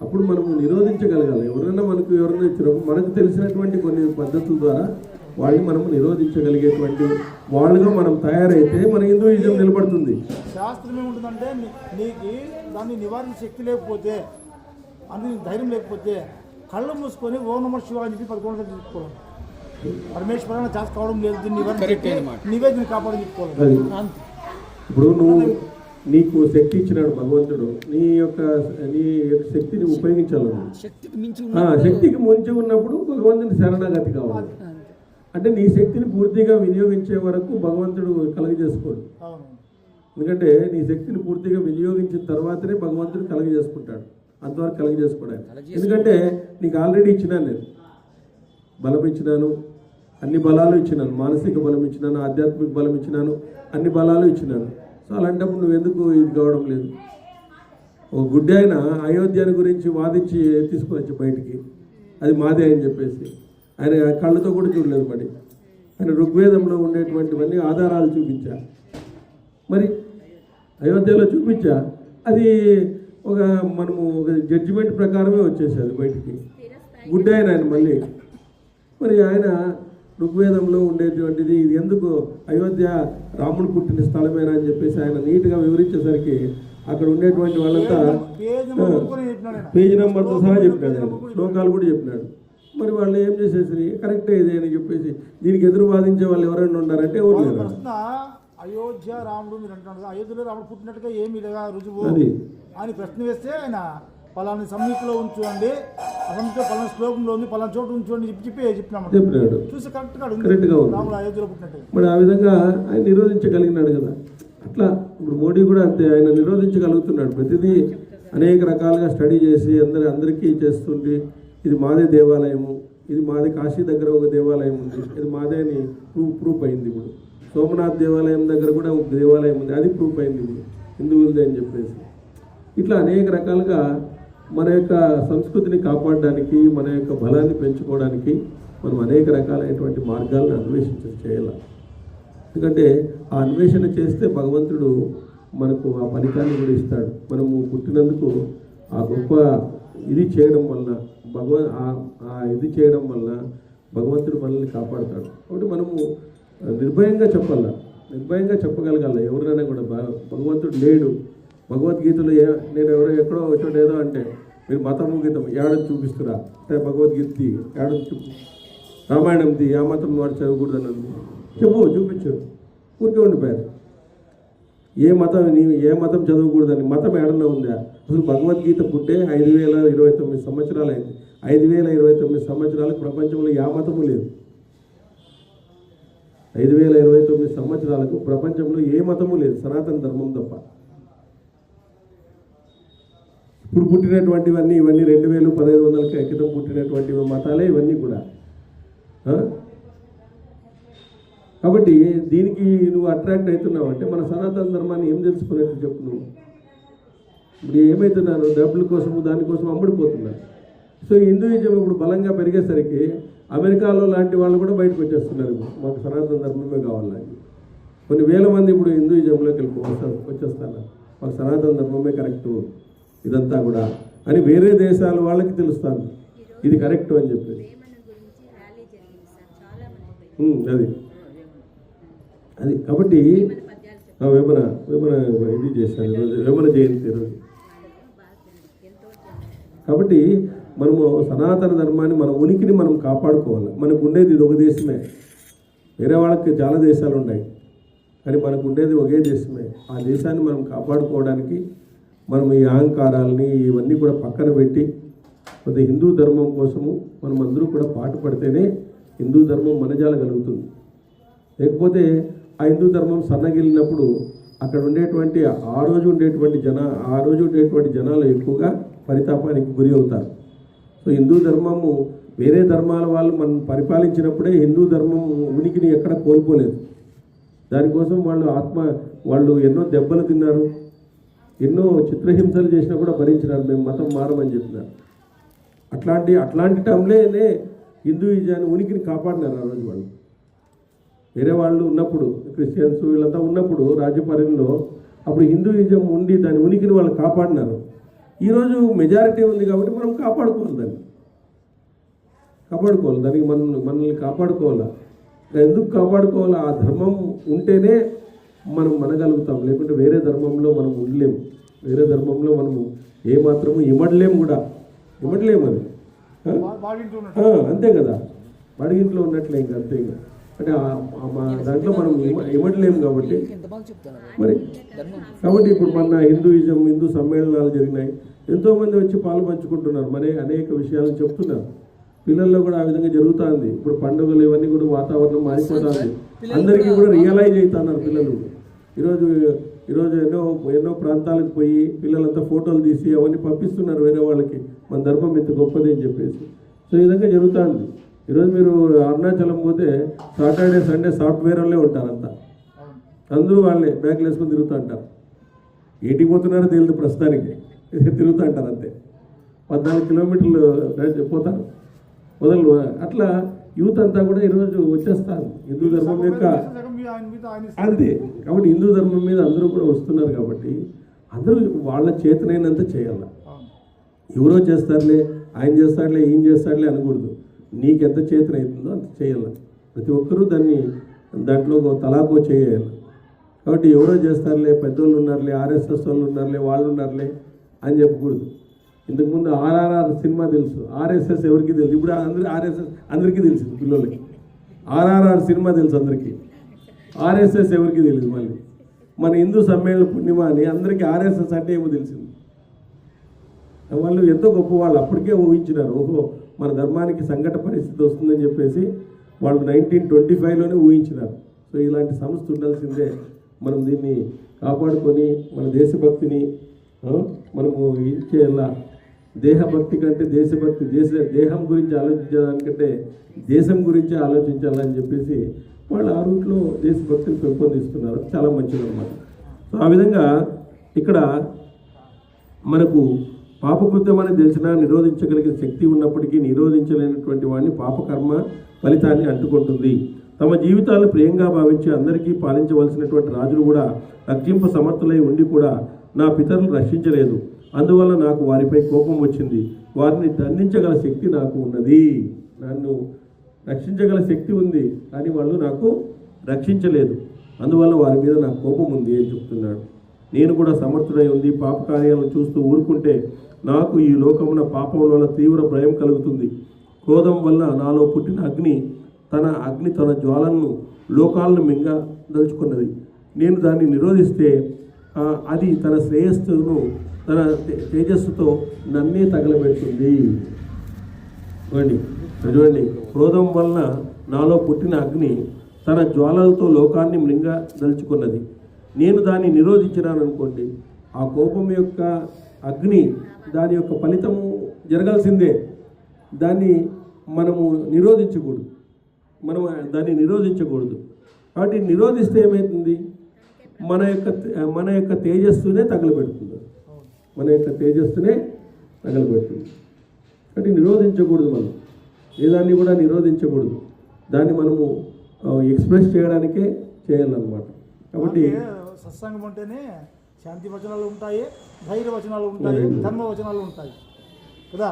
అప్పుడు మనము నిరోధించగలగాలి. ఎవరైనా ఎవరైనా ఇచ్చినప్పుడు మనకు తెలిసినటువంటి కొన్ని పద్ధతుల ద్వారా వాళ్ళని మనము నిరోధించగలిగేటువంటి వాళ్ళుగా మనం తయారైతే మన హిందూయిజం నిలబడుతుంది. శాస్త్రం ఏముంటుందంటే నీకు దాన్ని నివారించే శక్తి లేకపోతే, అని ధైర్యం లేకపోతే కళ్ళు మూసుకొని ఓం నమః శివాయ అని చెప్పి 11 గంటలు చెప్పుకోవాలి. పరమేశ్వరాన్ని చేసి కావడం లేదు, దీన్ని నివేదన కాపాడని చెప్పుకోవాలి. ఇప్పుడు నీకు శక్తి ఇచ్చినాడు భగవంతుడు, నీ యొక్క శక్తిని ఉపయోగించాలి. శక్తికి మించి ఉన్నప్పుడు భగవంతుని శరణాగతి కావాలి. అంటే నీ శక్తిని పూర్తిగా వినియోగించే వరకు భగవంతుడు కలగజేసుకోడు. ఎందుకంటే నీ శక్తిని పూర్తిగా వినియోగించిన తర్వాతనే భగవంతుడు కలగజేసుకుంటాడు. అంతవరకు కలగజేసుకోవడానికి. ఎందుకంటే నీకు ఆల్రెడీ ఇచ్చినాను, నేను బలం ఇచ్చినాను, అన్ని బలాలు ఇచ్చినాను, మానసిక బలం ఇచ్చినాను, ఆధ్యాత్మిక బలం ఇచ్చినాను, అన్ని బలాలు ఇచ్చినాను. సో అలాంటప్పుడు నువ్వు ఎందుకు ఇది కావడం లేదు? ఒక గుడ్డి ఆయన అయోధ్యని గురించి వాదించి తీసుకువచ్చి బయటికి, అది మాదే అని చెప్పేసి ఆయన కళ్ళతో కూడా చూడలేదు. మరి ఆయన ఋగ్వేదంలో ఉండేటువంటివన్నీ ఆధారాలు చూపించా, మరి అయోధ్యలో చూపించా, అది మనము ఒక జడ్జిమెంట్ ప్రకారమే వచ్చేసేది బయటికి. గుడ్డి ఆయన మళ్ళీ మరి ఆయన ఋగ్వేదంలో ఉండేటువంటిది ఇది ఎందుకు అయోధ్య రాముడు పుట్టిన స్థలమేనా అని చెప్పేసి ఆయన నీట్గా వివరించేసరికి అక్కడ ఉండేటువంటి వాళ్ళంతా పేజీ నెంబర్తో సహా చెప్పినాడు, ఆయన శ్లోకాలు కూడా చెప్పినాడు. మరి వాళ్ళు ఏం చేసేసి కరెక్టే ఇది అని చెప్పేసి దీనికి ఎదురు వాదించే వాళ్ళు ఎవరైనా ఉన్నారంటే ఎవరు లేరు. అయోధ్య రాముడు మీరు అంటున్నారు, అయోధ్యలో రాముడు పుట్టినట్టుగా ఏమి లేదా రుజువు అని ప్రశ్న వేస్తే ఆయన పలాని సంహితలో ఉంచండి, అసలు పలానా శ్లోకంలో ఉంది, పలానా చోటు ఉంచండి చెప్పినాడు. చూసి కరెక్ట్గా రాముడు అయోధ్యలో పుట్టినట్టు. మరి ఆ విధంగా ఆయన నిరోధించగలిగినాడు కదా. అట్లా ఇప్పుడు మోడీ కూడా అంతే, ఆయన నిరోధించగలుగుతున్నాడు. ప్రతిదీ అనేక రకాలుగా స్టడీ చేసి అందరికీ చేస్తుంది. ఇది మాదే దేవాలయము, ఇది మాది కాశీ దగ్గర ఒక దేవాలయం ఉంది, ఇది మాదే అని ప్రూఫ్ అయింది. ఇప్పుడు సోమనాథ్ దేవాలయం దగ్గర కూడా ఒక దేవాలయం ఉంది, అది ప్రూఫ్ అయింది ఇప్పుడు హిందువులదే అని చెప్పేసి. ఇట్లా అనేక రకాలుగా మన యొక్క సంస్కృతిని కాపాడడానికి, మన యొక్క బలాన్ని పెంచుకోవడానికి మనం అనేక రకాలైనటువంటి మార్గాలను చేయాలి. ఎందుకంటే ఆ అన్వేషణ చేస్తే భగవంతుడు మనకు ఆ ఫలితాన్ని కూడా ఇస్తాడు. మనము పుట్టినందుకు ఆ గొప్ప ఇది చేయడం వలన ఇది చేయడం వలన భగవంతుడు మనల్ని కాపాడుతాడు. కాబట్టి మనము నిర్భయంగా చెప్పగలగాలి. ఎవరైనా కూడా భగవంతుడు లేడు. భగవద్గీతలో నేను ఎక్కడో వచ్చాడు ఏదో అంటే మీరు మతము గీతం ఏడని చూపిస్తురా అంటే భగవద్గీత ఏడని చూపి, రామాయణంది ఆ మతం వాడు చదవకూడదని చూపించు, ఊరికే ఉండిపోయారు. ఏ మతం చదవకూడదని మతం ఏడన్నా ఉందా? అసలు భగవద్గీత పుట్టే 5029 సంవత్సరాలు అయింది. 5029 సంవత్సరాలకు ప్రపంచంలో ఏ మతము లేదు. 5029 సంవత్సరాలకు ప్రపంచంలో ఏ మతము లేదు, సనాతన ధర్మం తప్ప. ఇప్పుడు పుట్టినటువంటివన్నీ ఇవన్నీ 2000-1500 క్రితం పుట్టినటువంటి మతాలే ఇవన్నీ కూడా. కాబట్టి దీనికి నువ్వు అట్రాక్ట్ అవుతున్నావు అంటే మన సనాతన ధర్మాన్ని ఏం తెలుసుకున్నట్టు చెప్పు. నువ్వు ఇప్పుడు ఏమవుతున్నారు, డబ్బుల కోసము దానికోసం అమ్ముడిపోతున్నారు. సో హిందూయిజం ఇప్పుడు బలంగా పెరిగేసరికి అమెరికాలో లాంటి వాళ్ళు కూడా బయటకు వచ్చేస్తున్నారు. మాకు సనాతన ధర్మమే కావాలని కొన్ని వేల మంది ఇప్పుడు హిందూయిజంలోకి వచ్చేస్తారు. మాకు సనాతన ధర్మమే కరెక్టు ఇదంతా కూడా అని వేరే దేశాల వాళ్ళకి తెలుస్తాను ఇది కరెక్ట్ అని చెప్పేసి. అది కాబట్టి వేమన ఇది చేశాను ఈరోజు, వేమన జయంతి రోజు. కాబట్టి మనము సనాతన ధర్మాన్ని, మన ఉనికిని మనం కాపాడుకోవాలి. మనకు ఉండేది ఇది ఒక దేశమే, వేరే వాళ్ళకి చాలా దేశాలు ఉన్నాయి, కానీ మనకు ఉండేది ఒకే దేశమే. ఆ దేశాన్ని మనం కాపాడుకోవడానికి మనం ఈ అహంకారాలని ఇవన్నీ కూడా పక్కన పెట్టి కొద్ది హిందూ ధర్మం కోసము మనం అందరూ కూడా పాటుపడితేనే హిందూ ధర్మం మనజాలగలుగుతుంది. లేకపోతే ఆ హిందూ ధర్మం సన్నగిలినప్పుడు అక్కడ ఉండేటువంటి ఆ రోజు ఉండేటువంటి జనాలు ఎక్కువగా పరితాపానికి గురి అవుతారు. సో సో హిందూ ధర్మము వేరే ధర్మాల వాళ్ళు మనం పరిపాలించినప్పుడే హిందూ ధర్మం ఉనికిని ఎక్కడ కోల్పోలేదు. దానికోసం వాళ్ళు ఎన్నో దెబ్బలు తిన్నారు, ఎన్నో చిత్రహింసలు చేసినా కూడా భరించినారు. మేము మతం మారమని చెప్పినారు. అట్లాంటి టైంలోనే హిందూయిజాన్ని ఉనికిని కాపాడినారు ఆ రోజు వాళ్ళు. వేరే వాళ్ళు ఉన్నప్పుడు, క్రిస్టియన్స్ వీళ్ళంతా ఉన్నప్పుడు రాజ్యపాలనలో అప్పుడు హిందూయిజం ఉండి దాని ఉనికిని వాళ్ళు కాపాడినారు. ఈరోజు మెజారిటీ ఉంది కాబట్టి మనం కాపాడుకోవాలి, దానికి మనల్ని కాపాడుకోవాలా. ఎందుకు కాపాడుకోవాలా? ఆ ధర్మం ఉంటేనే మనం మనగలుగుతాం, లేకుంటే వేరే ధర్మంలో మనం ఉండలేము. వేరే ధర్మంలో మనము ఏమాత్రము ఇమడలేము అది. అంతే కదా, బడిగింట్లో ఉన్నట్లే ఇంకా అంతే. ఇంకా అంటే దాంట్లో మనం ఇమడలేము కాబట్టి మరి. కాబట్టి ఇప్పుడు మన హిందూ సమ్మేళనాలు జరిగినాయి, ఎంతోమంది వచ్చి పాలు పంచుకుంటున్నారు, మరి అనేక విషయాలను చెప్తున్నారు. పిల్లల్లో కూడా ఆ విధంగా జరుగుతుంది. ఇప్పుడు పండుగలు ఇవన్నీ కూడా వాతావరణం మారిపోతుంది, అందరికీ కూడా రియలైజ్ అవుతున్నారు పిల్లలు. ఈరోజు ఎన్నో ప్రాంతాలకు పోయి పిల్లలంతా ఫోటోలు తీసి అవన్నీ పంపిస్తున్నారు వేరే వాళ్ళకి, మన ధర్మం ఇంత గొప్పది అని చెప్పేసి. సో ఈ విధంగా జరుగుతుంది. ఈరోజు మీరు అరుణాచలం పోతే సాటర్డే సండే సాఫ్ట్వేర్ వాళ్ళే ఉంటారంతా, అందరూ వాళ్ళే బ్యాగ్లు వేసుకొని తిరుగుతూ అంటారు. ఏటికి పోతున్నారో తెలియదు ప్రస్తుతానికి, తిరుగుతూ అంటారు అంతే. 14 కిలోమీటర్లు పోతారు మొదలు. అట్లా యూత్ అంతా కూడా ఈరోజు వచ్చేస్తారు హిందూ ధర్మం యొక్క అంతే. కాబట్టి హిందూ ధర్మం మీద అందరూ కూడా వస్తున్నారు. కాబట్టి అందరూ వాళ్ళ చేతనైనంత చేయాలి. ఎవరో చేస్తారులే, ఆయన చేస్తాడులే, ఈయన చేస్తాడులే అనకూడదు. నీకెంత చేతనవుతుందో అంత చేయాలి. ప్రతి ఒక్కరూ దాంట్లో తలాకో చేయాలి. కాబట్టి ఎవరో చేస్తారులే, పెద్దోళ్ళు ఉన్నారులే, ఆర్ఎస్ఎస్ వాళ్ళు ఉన్నారులే, వాళ్ళు ఉన్నారులే అని చెప్పకూడదు. ఇంతకుముందు ఆర్ఆర్ఆర్ సినిమా తెలుసు, ఆర్ఎస్ఎస్ ఎవరికి తెలుసు? ఇప్పుడు ఆర్ఎస్ఎస్ అందరికీ తెలిసింది పిల్లలకి. ఆర్ఆర్ఆర్ సినిమా తెలుసు అందరికీ, ఆర్ఎస్ఎస్ ఎవరికి తెలియదు. మళ్ళీ మన హిందూ సమ్మేళన పుణ్యమ అని అందరికీ ఆర్ఎస్ఎస్ అంటే ఏమో తెలిసింది. వాళ్ళు ఎంతో గొప్ప వాళ్ళు అప్పటికే ఊహించినారు. ఓహో, మన ధర్మానికి సంకట పరిస్థితి వస్తుందని చెప్పేసి వాళ్ళు 1925లోనే ఊహించినారు. సో ఇలాంటి సంస్థ ఉండాల్సిందే. మనం దీన్ని కాపాడుకొని మన దేశభక్తిని మనము ఇచ్చేలా. దేహభక్తి కంటే దేశభక్తి, దేహం గురించి ఆలోచించడానికంటే దేశం గురించి ఆలోచించాలని చెప్పేసి వాళ్ళు ఆ రూట్లో దేశభక్తిని పెంపొందిస్తున్నారు. చాలా మంచిది అన్నమాట. సో ఆ విధంగా ఇక్కడ మనకు పాపకృత్యం అని తెలిసినా నిరోధించగలిగిన శక్తి ఉన్నప్పటికీ నిరోధించలేనటువంటి వాడిని పాపకర్మ ఫలితాన్ని అంటుకుంటుంది. తమ జీవితాలను ప్రియంగా భావించి అందరికీ పాలించవలసినటువంటి రాజులు కూడా రక్షింప సమర్థులై ఉండి కూడా నా పితరులు రక్షించలేదు. అందువల్ల నాకు వారిపై కోపం వచ్చింది. వారిని దండించగల శక్తి నాకు ఉన్నది. నన్ను రక్షించగల శక్తి ఉంది, కానీ వాళ్ళు నాకు రక్షించలేదు. అందువల్ల వారి మీద నాకు కోపం ఉంది అని చెప్తున్నాడు. నేను కూడా సమర్థుడై ఉంది పాప కార్యాలను చూస్తూ ఊరుకుంటే నాకు ఈ లోకమున పాపం వల్ల తీవ్ర భయం కలుగుతుంది. క్రోధం వల్ల నాలో పుట్టిన అగ్ని తన జ్వాలను లోకాలను మింగదలుచుకున్నది. నేను దాన్ని నిరోధిస్తే అది తన శ్రేయస్సును తన తేజస్సుతో నన్నే తగలబెడుతుంది. చూడండి, క్రోధం వలన నాలో పుట్టిన అగ్ని తన జ్వాలలతో లోకాన్ని మృంగదలుచుకున్నది. నేను దాన్ని నిరోధించినాను అనుకోండి, ఆ కోపం యొక్క అగ్ని దాని యొక్క ఫలితము జరగాల్సిందే. దాన్ని మనము నిరోధించకూడదు, దాన్ని నిరోధించకూడదు. కాబట్టి నిరోధిస్తే ఏమవుతుంది? మన యొక్క తేజస్సునే తగలబెడుతుంది, కాబట్టి నిరోధించకూడదు. మనం ఏదాన్ని కూడా నిరోధించకూడదు, దాన్ని మనము ఎక్స్ప్రెస్ చేయడానికే చేయాలన్నమాట. కాబట్టి సత్సంగం అంటేనే శాంతి వచనాలు ఉంటాయి, ధైర్య వచనాలు ఉంటాయి, ధర్మ వచనాలు ఉంటాయి కదా.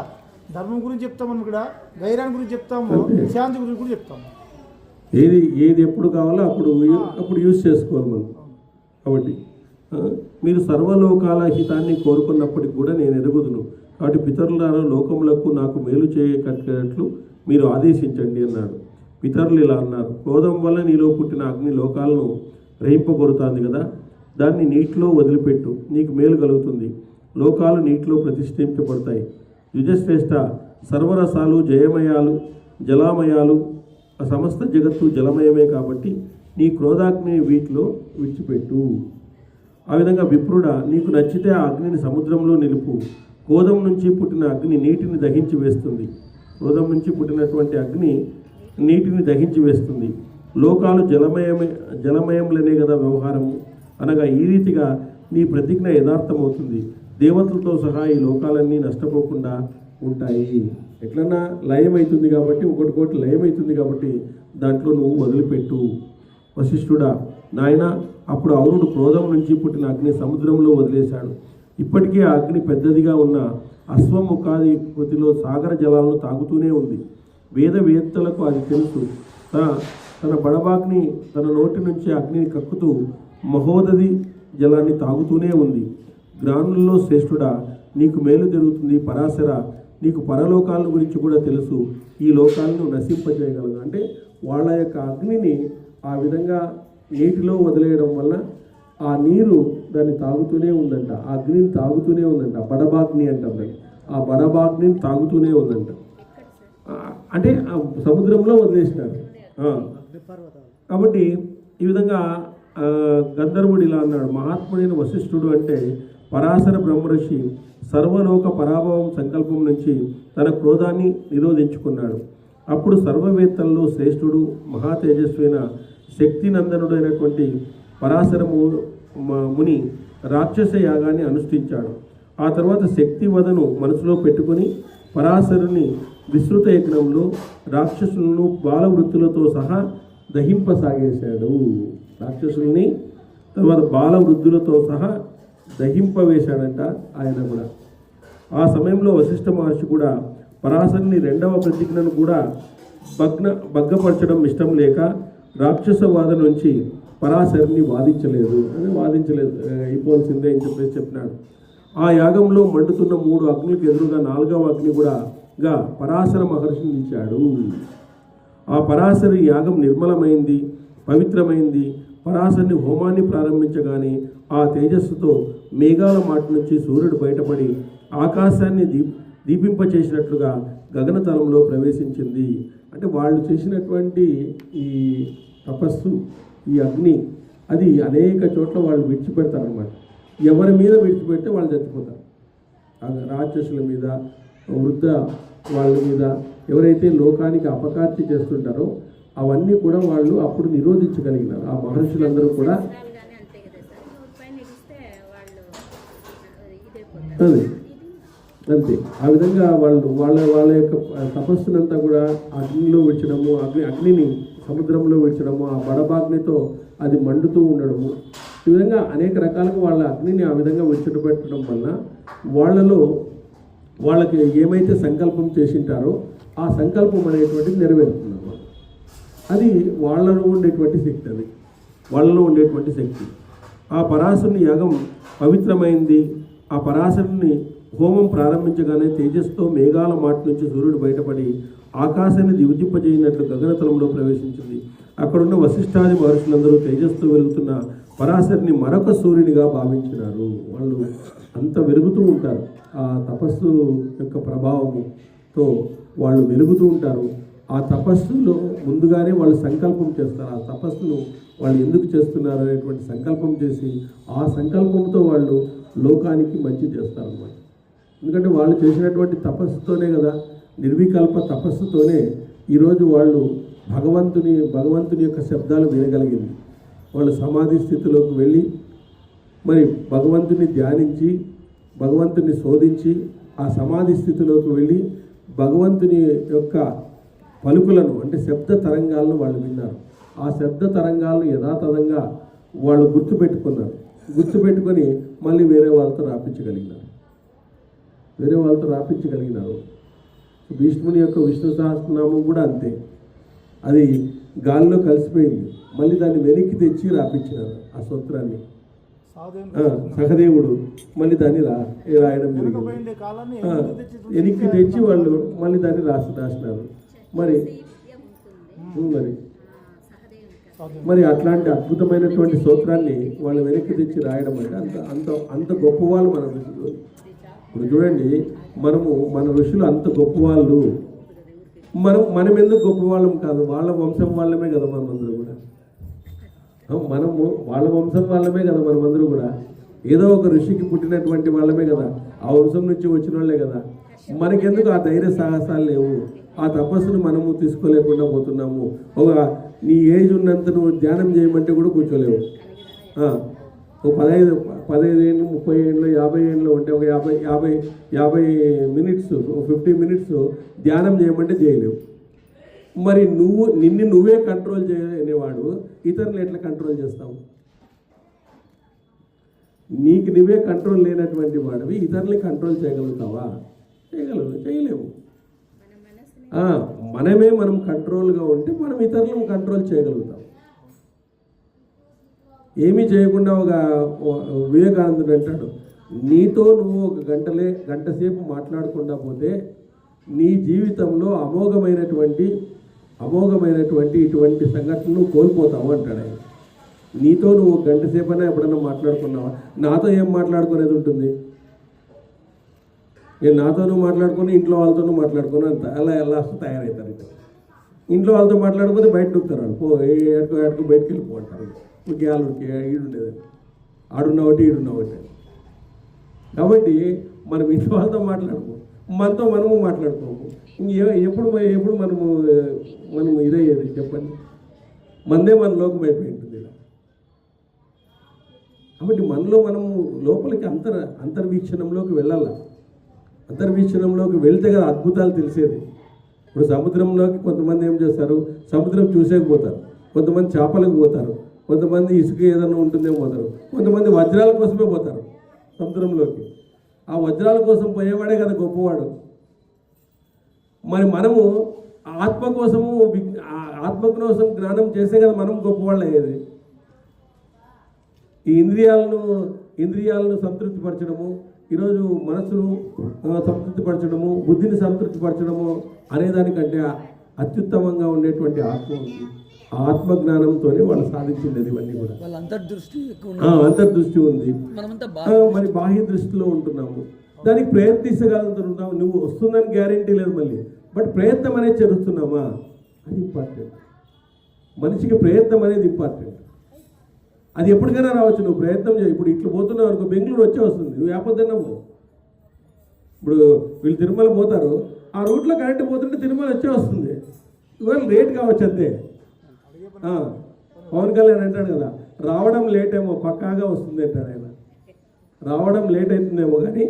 ధర్మం గురించి చెప్తాం మనం ఇక్కడ, ధైర్యాన్ని గురించి చెప్తాము, శాంతి గురించి కూడా చెప్తాము. ఏది ఎప్పుడు కావాలో అప్పుడు యూజ్ చేసుకోవాలి మనం. కాబట్టి మీరు సర్వలోకాల హితాన్ని కోరుకున్నప్పటికీ కూడా నేను ఎరుగుదును. కాబట్టి పితరులారా లోకములకు నాకు మేలు చేయకట్టినట్లు మీరు ఆదేశించండి అన్నాడు. పితరులు ఇలా అన్నారు, క్రోధం వల్ల నీలో పుట్టిన అగ్ని లోకాలను గ్రహింపగొరుతుంది కదా, దాన్ని నీటిలో వదిలిపెట్టు, నీకు మేలు కలుగుతుంది. లోకాలు నీటిలో ప్రతిష్ఠించబడతాయి. యుజశ్రేష్ఠ, సర్వరసాలు జయమయాలు జలామయాలు, ఆ సమస్త జగత్తు జలమయమే కాబట్టి నీ క్రోధాగ్ని వీటిలో విడిచిపెట్టు. ఆ విధంగా విప్రుడా, నీకు నచ్చితే ఆ అగ్నిని సముద్రంలో నిలుపు, క్రోధం నుంచి పుట్టిన అగ్ని నీటిని దహించి వేస్తుంది. క్రోధం నుంచి పుట్టినటువంటి అగ్ని నీటిని దహించి వేస్తుంది. లోకాలు జలమయములనే కదా వ్యవహారము అనగా ఈ రీతిగా నీ ప్రతిజ్ఞ యథార్థమవుతుంది. దేవతలతో సహా ఈ లోకాలన్నీ నష్టపోకుండా ఉంటాయి. ఎట్లన్నా లయమవుతుంది కాబట్టి, ఒకటి లయమవుతుంది కాబట్టి దాంట్లో నువ్వు వదిలిపెట్టు. వశిష్ఠుడా, నాయన, అప్పుడు అరుణుడు క్రోధం నుంచి పుట్టిన అగ్ని సముద్రంలో వదిలేశాడు. ఇప్పటికే ఆ అగ్ని పెద్దదిగా ఉన్న అశ్వముఖాది కృతిలో సాగర జలాలను తాగుతూనే ఉంది. వేదవేత్తలకు అది తెలుసు. తన బడబాగ్ని తన నోటి నుంచి అగ్నిని కక్కుతూ మహోదధి జలాన్ని తాగుతూనే ఉంది. జ్ఞానుల్లో శ్రేష్ఠుడా, నీకు మేలు జరుగుతుంది. పరాశర, నీకు పరలోకాల గురించి కూడా తెలుసు. ఈ లోకాలను నశింపజేయగలదు. అంటే వాళ్ళ యొక్క అగ్నిని ఆ విధంగా నీటిలో వదిలేయడం వల్ల ఆ నీరు దాన్ని తాగుతూనే ఉందంట. ఆ అగ్నిని తాగుతూనే ఉందంట. బడబాగ్ని అంటాం దాన్ని. ఆ బడబాగ్నిని తాగుతూనే ఉందంట. అంటే ఆ సముద్రంలో వదిలేసినారు. కాబట్టి ఈ విధంగా గంధర్వుడు ఇలా అన్నాడు. మహాత్ముడైన వశిష్ఠుడు అంటే పరాశర బ్రహ్మర్షి సర్వలోక పరాభవం సంకల్పం నుంచి తన క్రోధాన్ని నిరోధించుకున్నాడు. అప్పుడు సర్వవేత్తల్లో శ్రేష్ఠుడు మహా తేజస్వైన శక్తినందనుడైనటువంటి పరాశర ముని రాక్షస యాగాన్ని అనుష్ఠించాడు. ఆ తర్వాత శక్తివదను మనసులో పెట్టుకొని పరాశరుని విస్తృత యజ్ఞంలో రాక్షసులను బాలవృత్తులతో సహా దహింపసాగేశాడు. రాక్షసుల్ని తర్వాత బాలవృద్ధులతో సహా దహింపవేశాడంట ఆయన కూడా. ఆ సమయంలో వశిష్ఠ మహర్షి కూడా పరాశరుని రెండవ ప్రతిజ్ఞను కూడా భగ్గపరచడం ఇష్టం లేక రాక్షసవాద నుంచి పరాశరుని వాదించలేదు అయిపోవాల్సిందే అని చెప్పినాడు. ఆ యాగంలో మండుతున్న 3 అగ్నులకు ఎదురుగా 4వ అగ్ని కూడా పరాశర మహర్షిని నిలిచాడు. ఆ పరాశరి యాగం నిర్మలమైంది, పవిత్రమైంది. పరాశరుని హోమాన్ని ప్రారంభించగానే ఆ తేజస్సుతో మేఘాల మాట నుంచి సూర్యుడు బయటపడి ఆకాశాన్ని దీపింపచేసినట్లుగా గగనతలంలో ప్రవేశించింది. అంటే వాళ్ళు చేసినటువంటి ఈ తపస్సు, ఈ అగ్ని, అది అనేక చోట్ల వాళ్ళు విడిచిపెడతారన్నమాట. ఎవరి మీద విడిచిపెడితే వాళ్ళు చచ్చిపోతారు. రాక్షసుల మీద, వృద్ధ వాళ్ళ మీద, ఎవరైతే లోకానికి అపకార్తి చేస్తుంటారో అవన్నీ కూడా వాళ్ళు అప్పుడు నిరోధించగలిగినారు. ఆ మహర్షులందరూ కూడా అంతే. ఆ విధంగా వాళ్ళ యొక్క తపస్సునంతా కూడా అగ్నిలో విడిచడము, అగ్నిని సముద్రంలో విడిచడము, ఆ బడబాగ్నితో అది మండుతూ ఉండడము, ఈ విధంగా అనేక రకాలుగా వాళ్ళ అగ్నిని ఆ విధంగా విడిచిపెట్టడం వల్ల వాళ్ళకి ఏమైతే సంకల్పం చేసింటారో ఆ సంకల్పం అనేటువంటిది నెరవేరుతుంది. అది వాళ్ళలో ఉండేటువంటి శక్తి. ఆ పరాశరుని యాగం పవిత్రమైంది. ఆ పరాశరుని హోమం ప్రారంభించగానే తేజస్తో మేఘాల మాట నుంచి సూర్యుడు బయటపడి ఆకాశాన్ని దివ్జింపజేయనట్లు గగనతలంలో ప్రవేశించింది. అక్కడున్న వశిష్ఠాది మహర్షులందరూ తేజస్తో వెలుగుతున్న పరాశరుని మరొక సూర్యునిగా భావించినారు. వాళ్ళు అంత వెలుగుతూ ఉంటారు. ఆ తపస్సు యొక్క ప్రభావంతో వాళ్ళు వెలుగుతూ ఉంటారు. ఆ తపస్సులో ముందుగానే వాళ్ళు సంకల్పం చేస్తారు. ఆ తపస్సును వాళ్ళు ఎందుకు చేస్తున్నారు అనేటువంటి సంకల్పం చేసి ఆ సంకల్పంతో వాళ్ళు లోకానికి మంచి చేస్తారన్నమాట. ఎందుకంటే వాళ్ళు చేసినటువంటి తపస్సుతోనే కదా, నిర్వికల్ప తపస్సుతోనే ఈరోజు వాళ్ళు భగవంతుని యొక్క శబ్దాలు వినగలిగింది. వాళ్ళు సమాధి స్థితిలోకి వెళ్ళి మరి భగవంతుని ధ్యానించి, భగవంతుని శోధించి, ఆ సమాధి స్థితిలోకి వెళ్ళి భగవంతుని యొక్క పలుకులను అంటే శబ్ద తరంగాలను వాళ్ళు విన్నారు. ఆ శబ్ద తరంగాలను యథాతథంగా వాళ్ళు గుర్తుపెట్టుకొని మళ్ళీ వేరే వాళ్ళతో రాపించగలిగినారు. భీష్ముని యొక్క విష్ణు సహస్రనామం కూడా అంతే. అది గాలిలో కలిసిపోయింది. మళ్ళీ దాన్ని వెనక్కి తెచ్చి రాపించినారు. ఆ స్తోత్రాన్ని సహదేవుడు మళ్ళీ దాన్ని రాయడం జరిగింది. వెనక్కి తెచ్చి వాళ్ళు మళ్ళీ దాన్ని రాసినారు. మరి అట్లాంటి అద్భుతమైనటువంటి స్తోత్రాన్ని వాళ్ళు వెనక్కి తెచ్చి రాయడం అంటే అంత గొప్పవాళ్ళు మన ఋషులు. ఇప్పుడు చూడండి, మన ఋషులు అంత గొప్పవాళ్ళు. మనం ఎందుకు గొప్పవాళ్ళం కాదు? వాళ్ళ వంశం వాళ్ళమే కదా మనమందరూ కూడా. వాళ్ళ వంశం వాళ్ళమే కదా మనమందరూ కూడా. ఏదో ఒక ఋషికి పుట్టినటువంటి వాళ్ళమే కదా, ఆ వంశం నుంచి వచ్చిన వాళ్ళే కదా. మనకెందుకు ఆ ధైర్య సాహసాలు లేవు, ఆ తపస్సును మనము తీసుకోలేకుండా పోతున్నాము. ఒక నీ ఏజ్ ఉన్నంత నువ్వు ధ్యానం చేయమంటే కూడా కూర్చోలేవు. ఒక 15 ఏళ్ళు 30 ఏళ్ళు 50 ఏళ్ళు ఉంటే ఒక 50 మినిట్స్ 50 మినిట్స్ ధ్యానం చేయమంటే చేయలేవు. మరి నువ్వే కంట్రోల్ చేయనేవాడు ఇతరులు ఎట్లా కంట్రోల్ చేస్తావు? నీకు నువ్వే కంట్రోల్ లేనటువంటి వాడివి ఇతరుల్ని కంట్రోల్ చేయగలుగుతావా? చేయలేవు. మనం కంట్రోల్గా ఉంటే మనం ఇతరులను కంట్రోల్ చేయగలుగుతాం. ఏమీ చేయకుండా ఒక వివేకానందుడు అంటాడు, నీతో నువ్వు ఒక గంట సేపు మాట్లాడకుండా పోతే నీ జీవితంలో అమోఘమైనటువంటి ఇటువంటి సంఘటనలు కోల్పోతావు అంటాడు ఆయన. నీతో నువ్వు గంట సేపైనా ఎప్పుడన్నా మాట్లాడుకున్నావా? నాతో ఏం మాట్లాడుకునేది ఉంటుంది? నేను నాతోనూ మాట్లాడుకుని ఇంట్లో వాళ్ళతోనూ మాట్లాడుకుని అంత అలా తయారవుతారు. ఇంట్లో వాళ్ళతో మాట్లాడుకుంటే బయట డుక్కుతారు వాళ్ళు, పో ఎక్కడికి బయటకు వెళ్ళిపోంటారు. గ్యాలకి ఈడుండేదని ఆడున్న ఒకటి ఈడున్న ఒకటి. కాబట్టి మనం ఇంట్లో వాళ్ళతో మాట్లాడుకో, మనతో మనము మాట్లాడుకోము. ఎప్పుడు మనము ఇదయ్యేది చెప్పండి? మనదే మన లోకం అయిపోయి ఉంటుంది. కాబట్టి మనలో మనము లోపలికి అంతర్వీక్షణంలోకి వెళ్ళాలి. అంతర్వీక్షణంలోకి వెళ్తే కదా అద్భుతాలు తెలిసేది. ఇప్పుడు సముద్రంలోకి కొంతమంది ఏం చేస్తారు, సముద్రం చూసేకపోతారు, కొంతమంది చేపలకు పోతారు, కొంతమంది ఇసుక ఏదైనా ఉంటుందేమో పోతారు, కొంతమంది వజ్రాల కోసమే పోతారు సముద్రంలోకి. ఆ వజ్రాల కోసం పోయేవాడే కదా గొప్పవాడు. మరి మనము ఆత్మ కోసం జ్ఞానం చేసే కదా మనం గొప్పవాళ్ళు అయ్యేది. ఈ ఇంద్రియాలను సంతృప్తిపరచడము, ఈరోజు మనసును సంతృప్తిపరచడము, బుద్ధిని సంతృప్తిపరచడము అనేదానికంటే అత్యుత్తమంగా ఉండేటువంటి ఆత్మ ఉంది. ఆత్మజ్ఞానంతోనే వాళ్ళు సాధించింది ఇవన్నీ కూడా. అంతర్దృష్టి ఉంది, మరి బాహ్య దృష్టిలో ఉంటున్నాము. దానికి ప్రయత్నించగలుగుతున్నాము. నువ్వు వస్తుందని గ్యారెంటీ లేదు మళ్ళీ, బట్ ప్రయత్నం అనేది చేస్తున్నామా అది ఇంపార్టెంట్. మనిషికి ప్రయత్నం అనేది ఇంపార్టెంట్. అది ఎప్పటికైనా రావచ్చు, నువ్వు ప్రయత్నం చేయి. ఇప్పుడు ఇట్లా పోతున్నావు అనుకో, బెంగళూరు వచ్చే వస్తుంది, నువ్వు ఆపద్దన్నావు. ఇప్పుడు వీళ్ళు తిరుమల పోతారు, ఆ రూట్లో కరెంట్ పోతుంటే తిరుమల వచ్చే వస్తుంది. ఇవాళ లేట్ కావచ్చు అంతే. పవన్ కళ్యాణ్ అంటాడు కదా, రావడం లేట్ ఏమో పక్కాగా వస్తుంది అంటాడు ఆయన. రావడం లేట్ అవుతుందేమో కానీ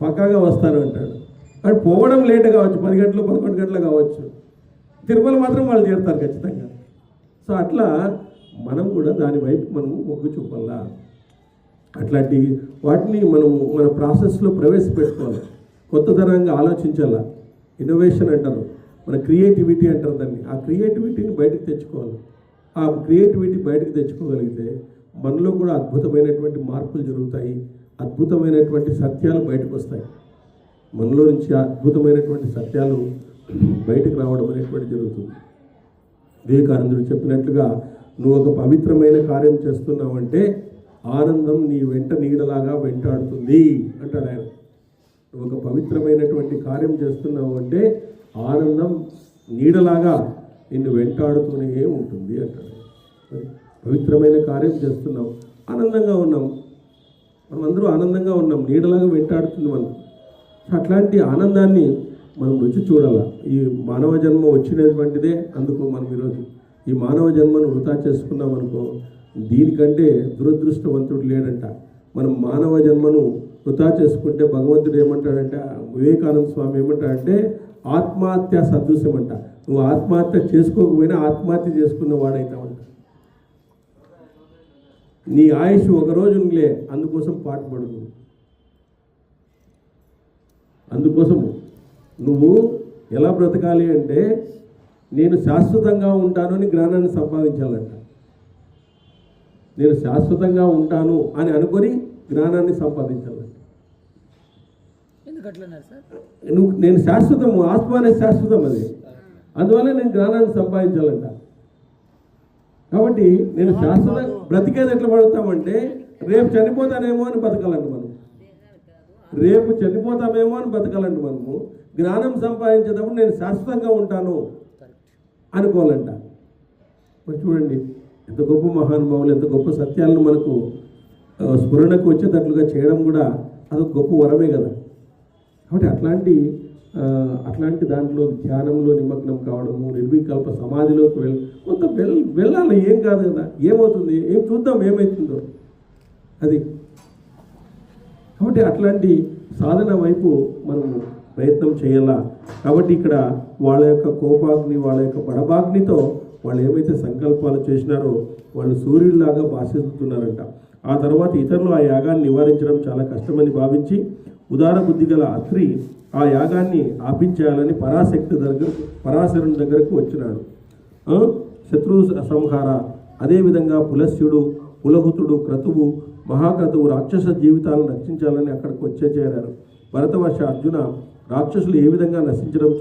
పక్కాగా వస్తాను అంటాడు. కానీ పోవడం లేట్ కావచ్చు, 10 గంటలు 11 గంటలు కావచ్చు, తిరుమల మాత్రం వాళ్ళు చేరుతారు ఖచ్చితంగా. సో అట్లా మనం కూడా దాని వైపు మనము మొగ్గు చూపాలా. అట్లాంటి వాటిని మనము మన ప్రాసెస్లో ప్రవేశపెట్టుకోవాలి. కొత్త తరంగా ఆలోచించాలా. ఇన్నోవేషన్ అంటారు, మన క్రియేటివిటీ అంటారు దాన్ని. ఆ క్రియేటివిటీని బయటకు తెచ్చుకోవాలి. ఆ క్రియేటివిటీ బయటకు తెచ్చుకోగలిగితే మనలో కూడా అద్భుతమైనటువంటి మార్పులు జరుగుతాయి, అద్భుతమైనటువంటి సత్యాలు బయటకు వస్తాయి. మనలో నుంచి అద్భుతమైనటువంటి సత్యాలు బయటకు రావడం అనేటువంటి జరుగుతుంది. వివేకానందుడు చెప్పినట్లుగా నువ్వు ఒక పవిత్రమైన కార్యం చేస్తున్నావంటే ఆనందం నీ వెంట నీడలాగా వెంటాడుతుంది అంటాడు ఆయన. నువ్వు ఒక పవిత్రమైనటువంటి కార్యం చేస్తున్నావు అంటే ఆనందం నీడలాగా నిన్ను వెంటాడుతూనే ఉంటుంది అంటాడు. పవిత్రమైన కార్యం చేస్తున్నావు, ఆనందంగా ఉన్నాం, మనమందరూ ఆనందంగా ఉన్నాం, నీడలాగా వెంటాడుతుంది మనం. అట్లాంటి ఆనందాన్ని మనం రుచి చూడాలి. ఈ మానవ జన్మ వచ్చినటువంటిదే అందుకు మనం ఈరోజు ఈ మానవ జన్మను వృధా చేసుకున్నాం అనుకో, దీనికంటే దురదృష్టవంతుడు లేడంట. మనం మానవ జన్మను వృధా చేసుకుంటే భగవంతుడు ఏమంటాడంటే, వివేకానంద స్వామి ఏమంటాడంటే ఆత్మహత్య సదృశ్యం అంట. నువ్వు ఆత్మహత్య చేసుకోకపోయినా ఆత్మహత్య చేసుకున్న వాడైతావంట. నీ ఆయుష్ ఒకరోజు ఉందిలే, అందుకోసం పాటుపడు. అందుకోసము నువ్వు ఎలా బ్రతకాలి అంటే, నేను శాశ్వతంగా ఉంటాను అని జ్ఞానాన్ని సంపాదించాలంట. నేను శాశ్వతంగా ఉంటాను అని అనుకొని జ్ఞానాన్ని సంపాదించాలంట. నేను శాశ్వతము, ఆత్మ అనేది శాశ్వతం, అది అందువల్ల నేను జ్ఞానాన్ని సంపాదించాలంట. కాబట్టి నేను శాశ్వత బ్రతికేది ఎట్లా పడుతామంటే, రేపు చనిపోతానేమో అని బతకాలంట మనం. రేపు చనిపోతామేమో అని బతకాలంట మనము. జ్ఞానం సంపాదించేటప్పుడు నేను శాశ్వతంగా ఉంటాను అనుకోవాలంట. మరి చూడండి ఎంత గొప్ప మహానుభావులు, ఎంత గొప్ప సత్యాలను మనకు స్ఫురణకు వచ్చేటట్లుగా చేయడం కూడా అది గొప్ప వరమే కదా. కాబట్టి అట్లాంటి దాంట్లో ధ్యానంలో నిమగ్నం కావడము, నిర్వికల్ప సమాధిలోకి కొంత వెళ్ళాలి, ఏం కాదు కదా, ఏమవుతుంది, ఏం చూద్దాం ఏమవుతుందో అది. కాబట్టి అట్లాంటి సాధన వైపు మనం ప్రయత్నం చేయాలా. కాబట్టి ఇక్కడ వాళ్ళ యొక్క కోపాగ్ని, వాళ్ళ యొక్క పడబాగ్నితో వాళ్ళు ఏమైతే సంకల్పాలు చేసినారో వాళ్ళు సూర్యుడిలాగా భాషిస్తున్నారంట. ఆ తర్వాత ఇతరులు ఆ యాగాన్ని నివారించడం చాలా కష్టమని భావించి ఉదార బుద్ధి గల అత్రి ఆ యాగాన్ని ఆపించేయాలని పరాశరుని దగ్గరకు వచ్చినాడు. శత్రు సంహార, అదేవిధంగా పులస్యుడు, పులహుతుడు, క్రతువు, మహాక్రతువు రాక్షస జీవితాలను రక్షించాలని అక్కడికి చేరారు. భరతవర్ష అర్జున రాక్షసులు ఈ విధంగా నశించడం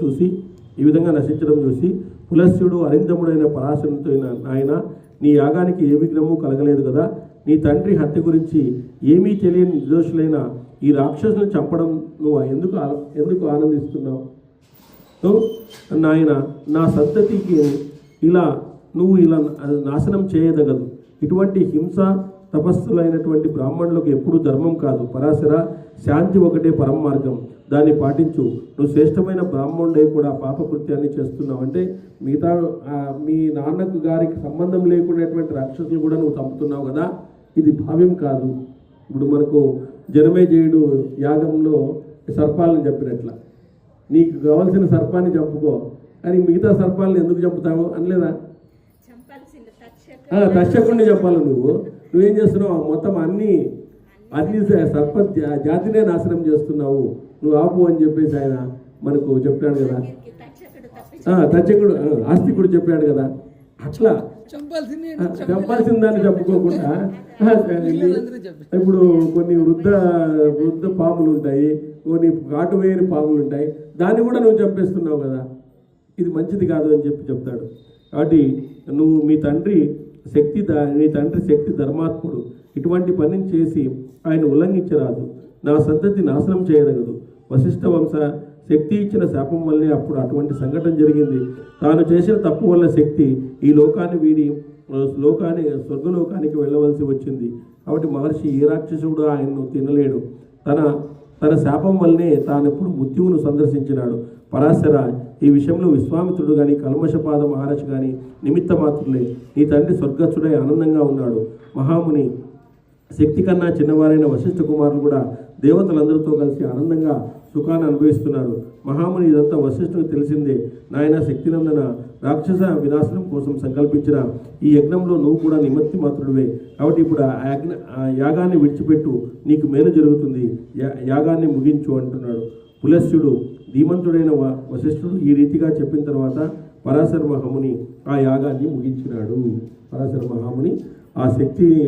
చూసి పులస్యుడు అరిందముడైన పరాశరునితో, ఆయన నీ యాగానికి ఏ విఘ్నము కలగలేదు కదా, నీ తండ్రి హత్య గురించి ఏమీ తెలియని నిర్దోషులైన ఈ రాక్షసులను చంపడం నువ్వు ఎందుకు ఆనందిస్తున్నావు? నాయన, నా సంతతికి నువ్వు ఇలా నాశనం చేయదగదు. ఇటువంటి హింస తపస్సులైనటువంటి బ్రాహ్మణులకు ఎప్పుడూ ధర్మం కాదు. పరాశర, శాంతి ఒకటే పరమ మార్గం, దాన్ని పాటించు. నువ్వు శ్రేష్టమైన బ్రాహ్మణుడే కూడా పాపకృత్యాన్ని చేస్తున్నావు. అంటే మిగతా మీ నాన్నకు గారికి సంబంధం లేకునేటువంటి రాక్షసులు కూడా నువ్వు చంపుతున్నావు కదా, ఇది భావ్యం కాదు. ఇప్పుడు మనకు జనమేజయుడు యాగంలో సర్పాలను చంపినట్ల, నీకు కావాల్సిన సర్పాన్ని చంపుకో, కానీ మిగతా సర్పాలను ఎందుకు చంపుతావు అనలేదా? తక్షకుడిని చెప్పాలి. నువ్వేం చేస్తున్నావు? మొత్తం అన్ని సర్ప జాతినే నాశనం చేస్తున్నావు, నువ్వు ఆపు అని చెప్పేసి ఆయన మనకు చెప్పాడు కదా. తక్షకుడు ఆస్తికుడు చెప్పాడు కదా. అట్లా చంపాల్సిన దాన్ని చెప్పుకోకుండా ఇప్పుడు కొన్ని వృద్ధ పాములు ఉంటాయి, కొన్ని కాటు వేయని పాములు ఉంటాయి, దాన్ని కూడా నువ్వు చంపేస్తున్నావు కదా, ఇది మంచిది కాదు అని చెప్తాడు. కాబట్టి నీ తండ్రి శక్తి ధర్మాత్ముడు, ఇటువంటి పనిని చేసి ఆయన ఉల్లంఘించరాదు. నా సంతతి నాశనం చేయదగదు. వశిష్ఠ వంశ శక్తి ఇచ్చిన శాపం వల్లే అప్పుడు అటువంటి సంఘటన జరిగింది. తాను చేసిన తప్పు వల్ల శక్తి ఈ లోకాన్ని వీడి స్వర్గలోకానికి వెళ్ళవలసి వచ్చింది. కాబట్టి మహర్షి ఏ రాక్షసుడు ఆయన్ను తినలేడు. తన శాపం వల్లనే తానెప్పుడు మృత్యువును సందర్శించినాడు. పరాశర, ఈ విషయంలో విశ్వామిత్రుడు కానీ కల్మషపాద మహారాజు కానీ నిమిత్త మాత్రులే. నీ తండ్రి స్వర్గస్థుడై ఆనందంగా ఉన్నాడు. మహాముని శక్తి కన్నా చిన్నవారైన వశిష్ఠ కుమారులు కూడా దేవతలందరితో కలిసి ఆనందంగా సుఖాన్ని అనుభవిస్తున్నారు. మహాముని ఇదంతా వశిష్ఠునికి తెలిసిందే. నాయన శక్తినందన, రాక్షస వినాశనం కోసం సంకల్పించిన ఈ యజ్ఞంలో నువ్వు కూడా నిమిత్త మాత్రుడివే. కాబట్టి ఇప్పుడు ఆ యాగాన్ని విడిచిపెట్టు, నీకు మేలు జరుగుతుంది, యాగాన్ని ముగించు అంటున్నాడు. పులస్యుడు ధీమంతుడైన వశిష్ఠుడు ఈ రీతిగా చెప్పిన తర్వాత పరాశర మహాముని ఆ యాగాన్ని ముగించినాడు. పరాశర మహాముని ఆ శక్తిని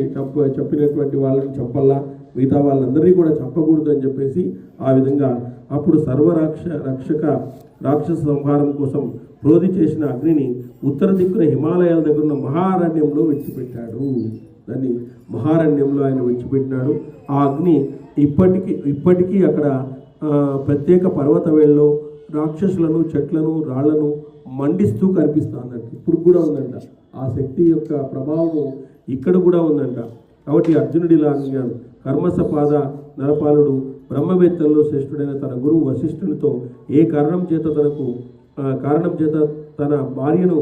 చెప్పినటువంటి వాళ్ళని చంపల్లా, మిగతా వాళ్ళందరినీ కూడా చంపకూడదు అని చెప్పేసి ఆ విధంగా అప్పుడు రాక్షస సంహారం కోసం క్రోధి చేసిన అగ్నిని ఉత్తర దిక్కున హిమాలయాల దగ్గర ఉన్న మహారణ్యంలో విడిచిపెట్టాడు. దాన్ని మహారణ్యంలో ఆయన విడిచిపెట్టినాడు. ఆ అగ్ని ఇప్పటికీ అక్కడ ప్రత్యేక పర్వత వేళ్ళలో రాక్షసులను, చెట్లను, రాళ్లను మండిస్తూ కనిపిస్తా అన్నట్టు ఇప్పుడు కూడా ఉందంట. ఆ శక్తి యొక్క ప్రభావం ఇక్కడ కూడా ఉందంట. కాబట్టి అర్జునుడి ఇలా అన్నాడు. కర్మసపాద నరపాలుడు బ్రహ్మవేత్తల్లో శ్రేష్ఠుడైన తన గురువు వశిష్ఠునితో ఏ కారణం చేత తన భార్యను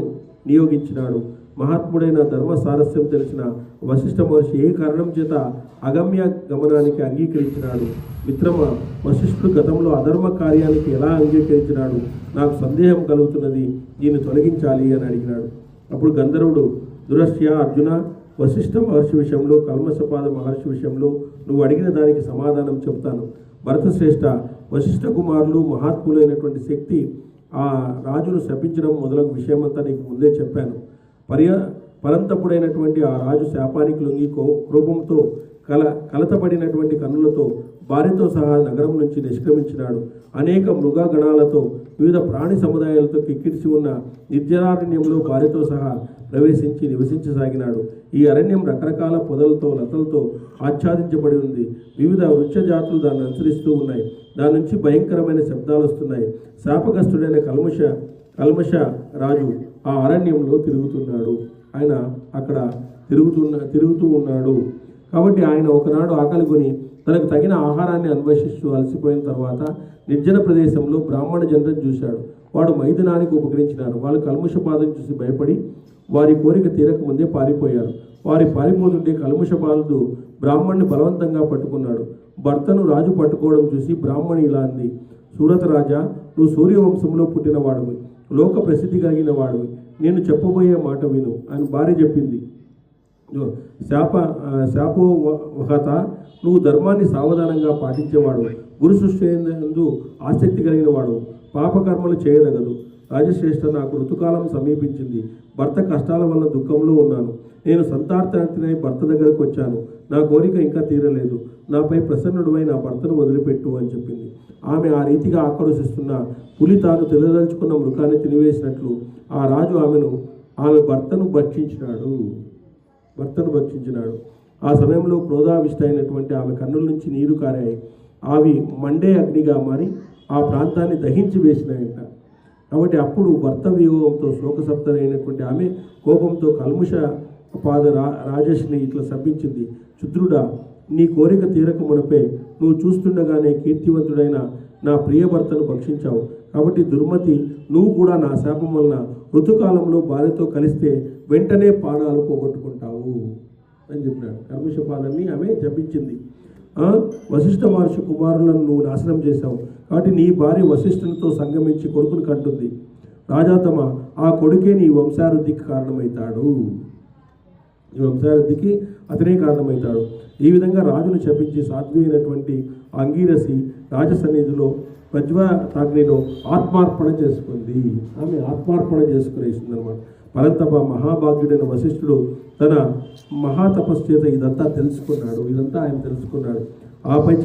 నియోగించినాడు. మహాత్ముడైన ధర్మ సారస్యం తెలిసిన వశిష్ఠ మహర్షి ఏ కారణం చేత అగమ్య గమనానికి అంగీకరించినాడు. మిత్రమ, వశిష్ఠుడు గతంలో అధర్మ కార్యానికి ఎలా అంగీకరించినాడు? నాకు సందేహం కలుగుతున్నది, దీన్ని తొలగించాలి అని అడిగినాడు. అప్పుడు గంధర్వుడు, దురస్య అర్జున, వశిష్ఠ మహర్షి విషయంలో, కల్మషపాద మహర్షి విషయంలో నువ్వు అడిగిన దానికి సమాధానం చెబుతాను. భరతశ్రేష్ఠ, వశిష్ఠ కుమారులు మహాత్ములైనటువంటి శక్తి ఆ రాజును శపించడం మొదలగు విషయమంతా నీకు ముందే చెప్పాను. పరంతపుడైనటువంటి ఆ రాజు శాపానికి లొంగి కోపంతో కలతపడినటువంటి కన్నులతో భార్యతో సహా నగరం నుంచి నిష్క్రమించినాడు. అనేక మృగగణాలతో వివిధ ప్రాణి సముదాయాలతో కిక్కిరిసి ఉన్న నిర్జనారణ్యంలో భార్యతో సహా ప్రవేశించి నివసించసాగినాడు. ఈ అరణ్యం రకరకాల పొదలతో, లతలతో ఆచ్ఛాదించబడి ఉంది. వివిధ వృక్ష జాతులు దాన్ని అనుసరిస్తూ ఉన్నాయి. దాని నుంచి భయంకరమైన శబ్దాలు వస్తున్నాయి. శాపగ్రస్తుడైన కల్మష రాజు ఆ అరణ్యంలో తిరుగుతున్నాడు. ఆయన అక్కడ తిరుగుతూ ఉన్నాడు. కాబట్టి ఆయన ఒకనాడు ఆకలి కొని తనకు తగిన ఆహారాన్ని అన్వేషిస్తూ అలసిపోయిన తర్వాత నిర్జన ప్రదేశంలో బ్రాహ్మణ జనతను చూశాడు. వాడు మైథునానికి ఉపకరించినారు. వాళ్ళు కల్ముషపాదం చూసి భయపడి వారి కోరిక తీరక ముందే పారిపోయారు. వారి పారిపోతుంటే కల్ముషపాదుడు బ్రాహ్మణ్ణి బలవంతంగా పట్టుకున్నాడు. భర్తను రాజు పట్టుకోవడం చూసి బ్రాహ్మణి ఇలా అంది, సూరత రాజా, నువ్వు సూర్యవంశంలో పుట్టిన వాడివి, లోక ప్రసిద్ధి కలిగిన వాడివి, నేను చెప్పబోయే మాట విను అని భార్య చెప్పింది. శాపోహత, నువ్వు ధర్మాన్ని సావధానంగా పాటించేవాడు, గురు సృష్టి యందు ఆసక్తి కలిగిన వాడు, పాపకర్మలు చేయదగదు. రాజశ్రేష్ఠ, నాకు ఋతుకాలం సమీపించింది, భర్త కష్టాల వల్ల దుఃఖంలో ఉన్నాను. నేను సంతార్థార్థినై భర్త దగ్గరకు వచ్చాను. నా కోరిక ఇంకా తీరలేదు. నాపై ప్రసన్నుడివై నా భర్తను వదిలిపెట్టు అని చెప్పింది. ఆమె ఆ రీతిగా ఆక్రోశిస్తున్న పులి తాను తెలియదలుచుకున్న మృగాన్ని తినివేసినట్లు ఆ రాజు ఆమె భర్తను భక్షించినాడు. ఆ సమయంలో క్రోధావిష్ట అయినటువంటి ఆమె కన్నుల నుంచి నీరు కారాయి. అవి మండే అగ్నిగా మారి ఆ ప్రాంతాన్ని దహించి వేసినాయంట. కాబట్టి అప్పుడు భర్త వియోగంతో శోకసప్తరైనటువంటి ఆమె కోపంతో కల్ముష పాద రాజేష్ని ఇట్లా శపించింది, క్షుద్రుడా, నీ కోరిక తీరక మునపే నువ్వు చూస్తుండగానే కీర్తివంతుడైన నా ప్రియ భర్తను భక్షించావు. కాబట్టి దుర్మతి, నువ్వు కూడా నా శాపం వలన ఋతుకాలంలో భార్యతో కలిస్తే వెంటనే ప్రాణాలు పోగొట్టుకుంటావు అని చెప్పినాడు. కల్ముషపాదాన్ని ఆమె జపించింది. వశిష్ఠ మహర్షి కుమారులను నువ్వు నాశనం చేశావు, కాబట్టి నీ భార్య వశిష్ఠునితో సంగమించి కొడుకుని కంటుంది. రాజాతమ, ఆ కొడుకే నీ వంశావృద్ధికి కారణమవుతాడు. అతనే కారణమవుతాడు. ఈ విధంగా రాజును శపించి సాధ్వి అయినటువంటి అంగీరసి రాజసన్నిధిలో ప్రజ్వతాగ్నిలో ఆత్మార్పణ చేసుకుంది. ఆమె ఆత్మార్పణ చేసుకునేసింది అనమాట. పరంతప మహాభాగ్యుడైన వశిష్ఠుడు తన మహాతపస్సు చేత ఇదంతా ఆయన తెలుసుకున్నాడు. ఆపై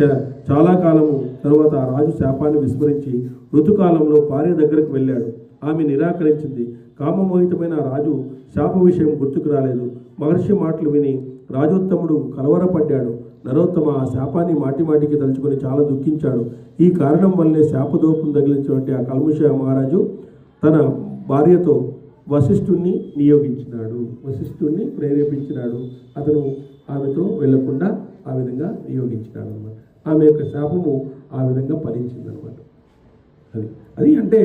చాలా కాలము తరువాత ఆ రాజు శాపాన్ని విస్మరించి ఋతుకాలంలో భార్య దగ్గరకు వెళ్ళాడు. ఆమె నిరాకరించింది. కామమోహితమైన రాజు శాప విషయం గుర్తుకు రాలేదు. మహర్షి మాటలు విని రాజోత్తముడు కలవరపడ్డాడు. నరోత్తమ ఆ శాపాన్ని మాటిమాటికి తలుచుకొని చాలా దుఃఖించాడు. ఈ కారణం వల్లనే శాపదోపం తగిలించినటువంటి ఆ కల్ముష మహారాజు తన భార్యతో వశిష్ఠుణ్ణి ప్రేరేపించినాడు. అతను ఆమెతో వెళ్లకుండా ఆ విధంగా నియోగించినాడు అనమాట. ఆమె యొక్క శాపము ఆ విధంగా ఫలించిందనమాట. అది అంటే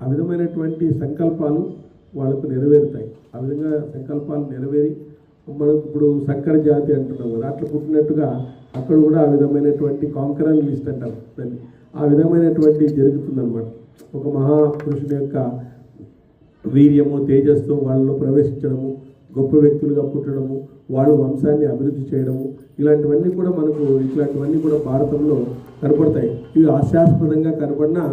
ఆ విధమైనటువంటి సంకల్పాలు వాళ్ళకు నెరవేరుతాయి. ఆ విధంగా సంకల్పాలు నెరవేరి మనకు ఇప్పుడు సంకర జాతి అంటున్నాం కదా, అట్లా పుట్టినట్టుగా అక్కడ కూడా ఆ విధమైనటువంటి కాంకరన్ లిస్ట్ అంటారు దాన్ని. ఆ విధమైనటువంటి జరుగుతుందన్నమాట. ఒక మహాపురుషుని యొక్క వీర్యము తేజస్తో వాళ్ళలో ప్రవేశించడము, గొప్ప వ్యక్తులుగా పుట్టడము, వాళ్ళు వంశాన్ని అభివృద్ధి చేయడము, ఇలాంటివన్నీ కూడా భారతంలో కనపడతాయి. ఇవి హాస్యాస్పదంగా కనపడినా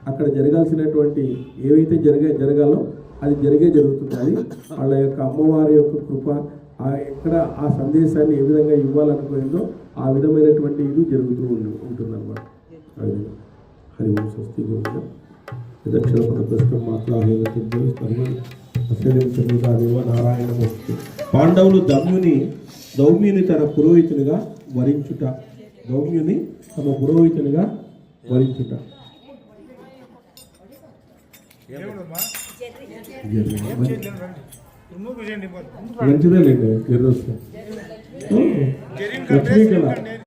అక్కడ జరగాల్సినటువంటి ఏవైతే జరగాలో అది జరుగుతుంది. అది వాళ్ళ యొక్క అమ్మవారి యొక్క కృప, ఎక్కడ ఆ సందేశాన్ని ఏ విధంగా ఇవ్వాలనుకునేదో ఆ విధమైనటువంటి ఇది జరుగుతూ ఉంటుందన్నమాట. హరి ఓం స్వస్తి గురుగా దక్షిణ పదప్రస్థం మాట్లాడేవ నారాయణ వస్తు. పాండవులు దౌమ్యుని తన పురోహితునిగా వరించుట. మంచిదే లేండి. లక్ష్మీ కళ